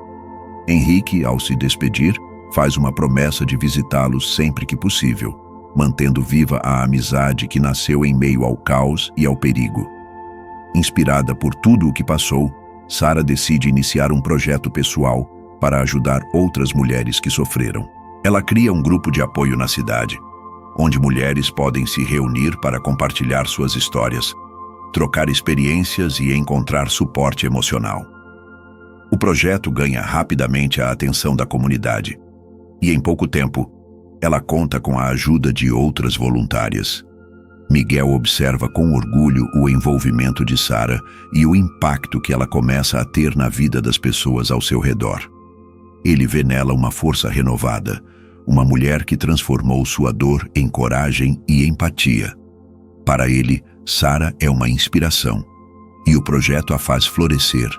Henrique, ao se despedir, faz uma promessa de visitá-los sempre que possível, mantendo viva a amizade que nasceu em meio ao caos e ao perigo. Inspirada por tudo o que passou, Sara decide iniciar um projeto pessoal para ajudar outras mulheres que sofreram. Ela cria um grupo de apoio na cidade, onde mulheres podem se reunir para compartilhar suas histórias, trocar experiências e encontrar suporte emocional. O projeto ganha rapidamente a atenção da comunidade, e em pouco tempo, ela conta com a ajuda de outras voluntárias. Miguel observa com orgulho o envolvimento de Sara e o impacto que ela começa a ter na vida das pessoas ao seu redor. Ele vê nela uma força renovada, uma mulher que transformou sua dor em coragem e empatia. Para ele, Sara é uma inspiração, e o projeto a faz florescer,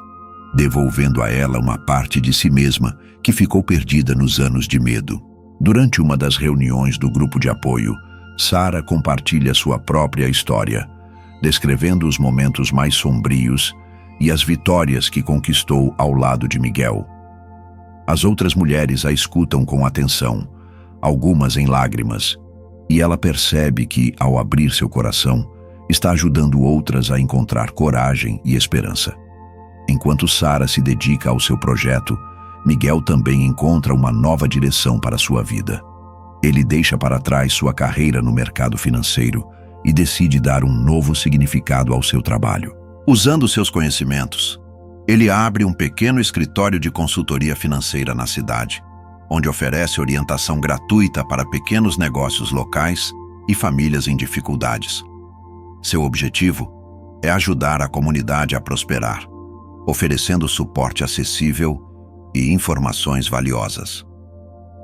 devolvendo a ela uma parte de si mesma que ficou perdida nos anos de medo. Durante uma das reuniões do grupo de apoio, Sara compartilha sua própria história, descrevendo os momentos mais sombrios e as vitórias que conquistou ao lado de Miguel. As outras mulheres a escutam com atenção, algumas em lágrimas, e ela percebe que, ao abrir seu coração, está ajudando outras a encontrar coragem e esperança. Enquanto Sara se dedica ao seu projeto, Miguel também encontra uma nova direção para sua vida. Ele deixa para trás sua carreira no mercado financeiro e decide dar um novo significado ao seu trabalho. Usando seus conhecimentos, Ele abre um pequeno escritório de consultoria financeira na cidade, onde oferece orientação gratuita para pequenos negócios locais e famílias em dificuldades. Seu objetivo é ajudar a comunidade a prosperar, oferecendo suporte acessível e informações valiosas.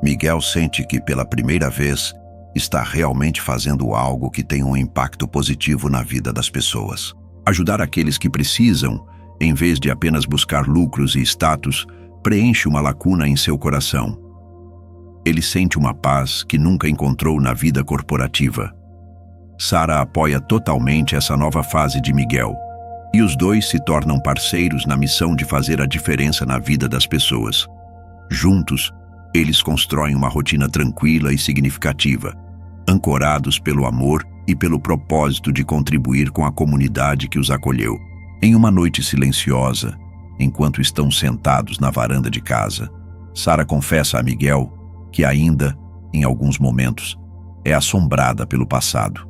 Miguel sente que, pela primeira vez, está realmente fazendo algo que tem um impacto positivo na vida das pessoas. Ajudar aqueles que precisam, em vez de apenas buscar lucros e status, preenche uma lacuna em seu coração. Ele sente uma paz que nunca encontrou na vida corporativa. Sara apoia totalmente essa nova fase de Miguel, e os dois se tornam parceiros na missão de fazer a diferença na vida das pessoas. Juntos, eles constroem uma rotina tranquila e significativa, ancorados pelo amor e pelo propósito de contribuir com a comunidade que os acolheu. Em uma noite silenciosa, enquanto estão sentados na varanda de casa, Sara confessa a Miguel que ainda, em alguns momentos, é assombrada pelo passado.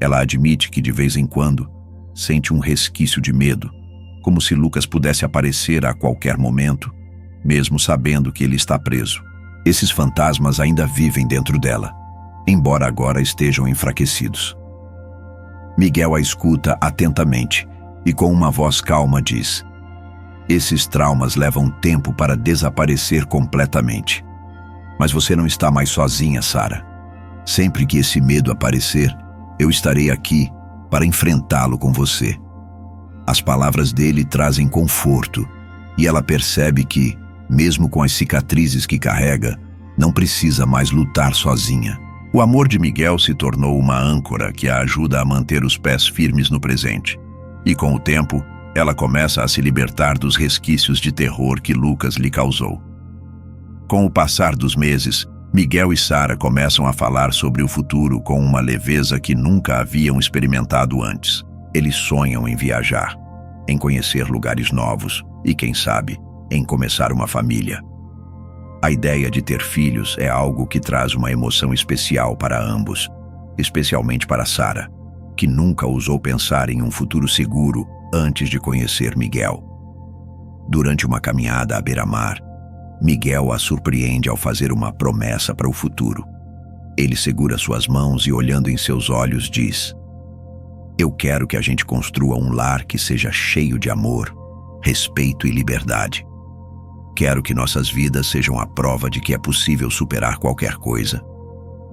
Ela admite que, de vez em quando, sente um resquício de medo, como se Lucas pudesse aparecer a qualquer momento, mesmo sabendo que ele está preso. Esses fantasmas ainda vivem dentro dela, embora agora estejam enfraquecidos. Miguel a escuta atentamente e, com uma voz calma, diz: "Esses traumas levam tempo para desaparecer completamente. Mas você não está mais sozinha, Sara. Sempre que esse medo aparecer, eu estarei aqui para enfrentá-lo com você." As palavras dele trazem conforto, e ela percebe que, mesmo com as cicatrizes que carrega, não precisa mais lutar sozinha. O amor de Miguel se tornou uma âncora que a ajuda a manter os pés firmes no presente. E com o tempo, ela começa a se libertar dos resquícios de terror que Lucas lhe causou. Com o passar dos meses, Miguel e Sara começam a falar sobre o futuro com uma leveza que nunca haviam experimentado antes. Eles sonham em viajar, em conhecer lugares novos e, quem sabe, em começar uma família. A ideia de ter filhos é algo que traz uma emoção especial para ambos, especialmente para Sara, que nunca ousou pensar em um futuro seguro antes de conhecer Miguel. Durante uma caminhada à beira-mar, Miguel a surpreende ao fazer uma promessa para o futuro. Ele segura suas mãos e, olhando em seus olhos, diz: "Eu quero que a gente construa um lar que seja cheio de amor, respeito e liberdade. Quero que nossas vidas sejam a prova de que é possível superar qualquer coisa,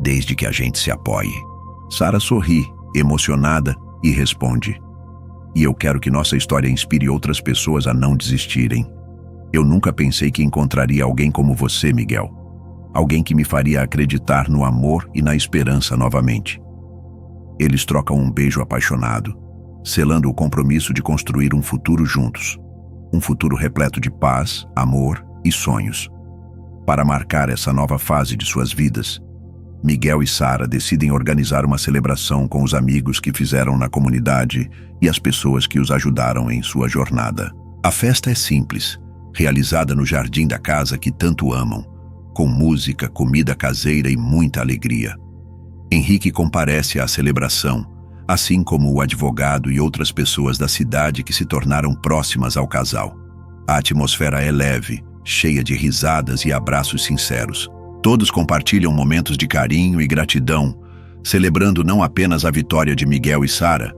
desde que a gente se apoie." Sara sorri, emocionada, e responde: "E eu quero que nossa história inspire outras pessoas a não desistirem. Eu nunca pensei que encontraria alguém como você, Miguel. Alguém que me faria acreditar no amor e na esperança novamente." Eles trocam um beijo apaixonado, selando o compromisso de construir um futuro juntos. Um futuro repleto de paz, amor e sonhos. Para marcar essa nova fase de suas vidas, Miguel e Sara decidem organizar uma celebração com os amigos que fizeram na comunidade e as pessoas que os ajudaram em sua jornada. A festa é simples, realizada no jardim da casa que tanto amam, com música, comida caseira e muita alegria. Henrique comparece à celebração, assim como o advogado e outras pessoas da cidade que se tornaram próximas ao casal. A atmosfera é leve, cheia de risadas e abraços sinceros. Todos compartilham momentos de carinho e gratidão, celebrando não apenas a vitória de Miguel e Sara,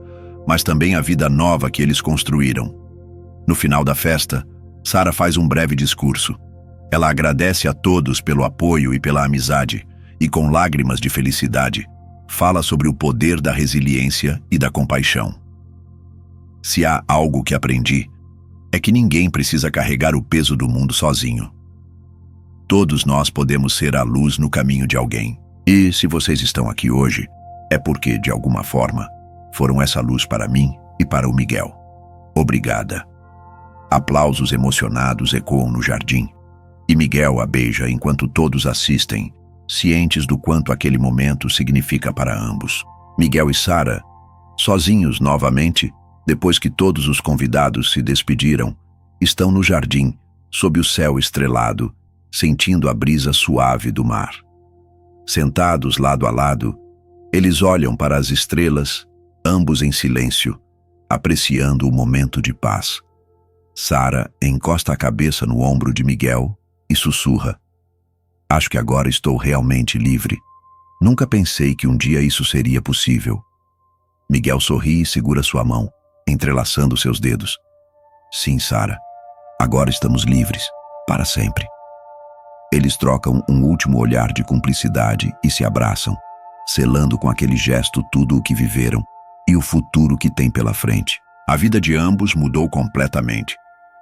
mas também a vida nova que eles construíram. No final da festa, Sara faz um breve discurso. Ela agradece a todos pelo apoio e pela amizade, e com lágrimas de felicidade, fala sobre o poder da resiliência e da compaixão. Se há algo que aprendi, é que ninguém precisa carregar o peso do mundo sozinho. Todos nós podemos ser a luz no caminho de alguém. E se vocês estão aqui hoje, é porque, de alguma forma, foram essa luz para mim e para o Miguel. Obrigada. Aplausos emocionados ecoam no jardim, e Miguel a beija enquanto todos assistem, cientes do quanto aquele momento significa para ambos. Miguel e Sara, sozinhos novamente, depois que todos os convidados se despediram, estão no jardim, sob o céu estrelado, sentindo a brisa suave do mar. Sentados lado a lado, eles olham para as estrelas, ambos em silêncio, apreciando o momento de paz. Sara encosta a cabeça no ombro de Miguel e sussurra: Acho que agora estou realmente livre. Nunca pensei que um dia isso seria possível. Miguel sorri e segura sua mão, entrelaçando seus dedos. Sim, Sara. Agora estamos livres, para sempre. Eles trocam um último olhar de cumplicidade e se abraçam, selando com aquele gesto tudo o que viveram e o futuro que têm pela frente. A vida de ambos mudou completamente,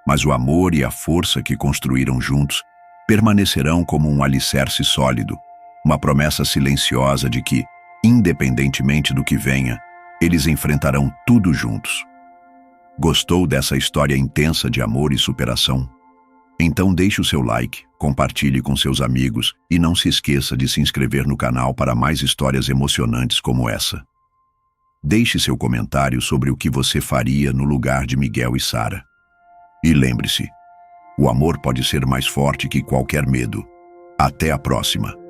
mas o amor e a força que construíram juntos permanecerão como um alicerce sólido, uma promessa silenciosa de que, independentemente do que venha, eles enfrentarão tudo juntos. Gostou dessa história intensa de amor e superação? Então deixe o seu like, compartilhe com seus amigos e não se esqueça de se inscrever no canal para mais histórias emocionantes como essa. Deixe seu comentário sobre o que você faria no lugar de Miguel e Sara. E lembre-se, o amor pode ser mais forte que qualquer medo. Até a próxima!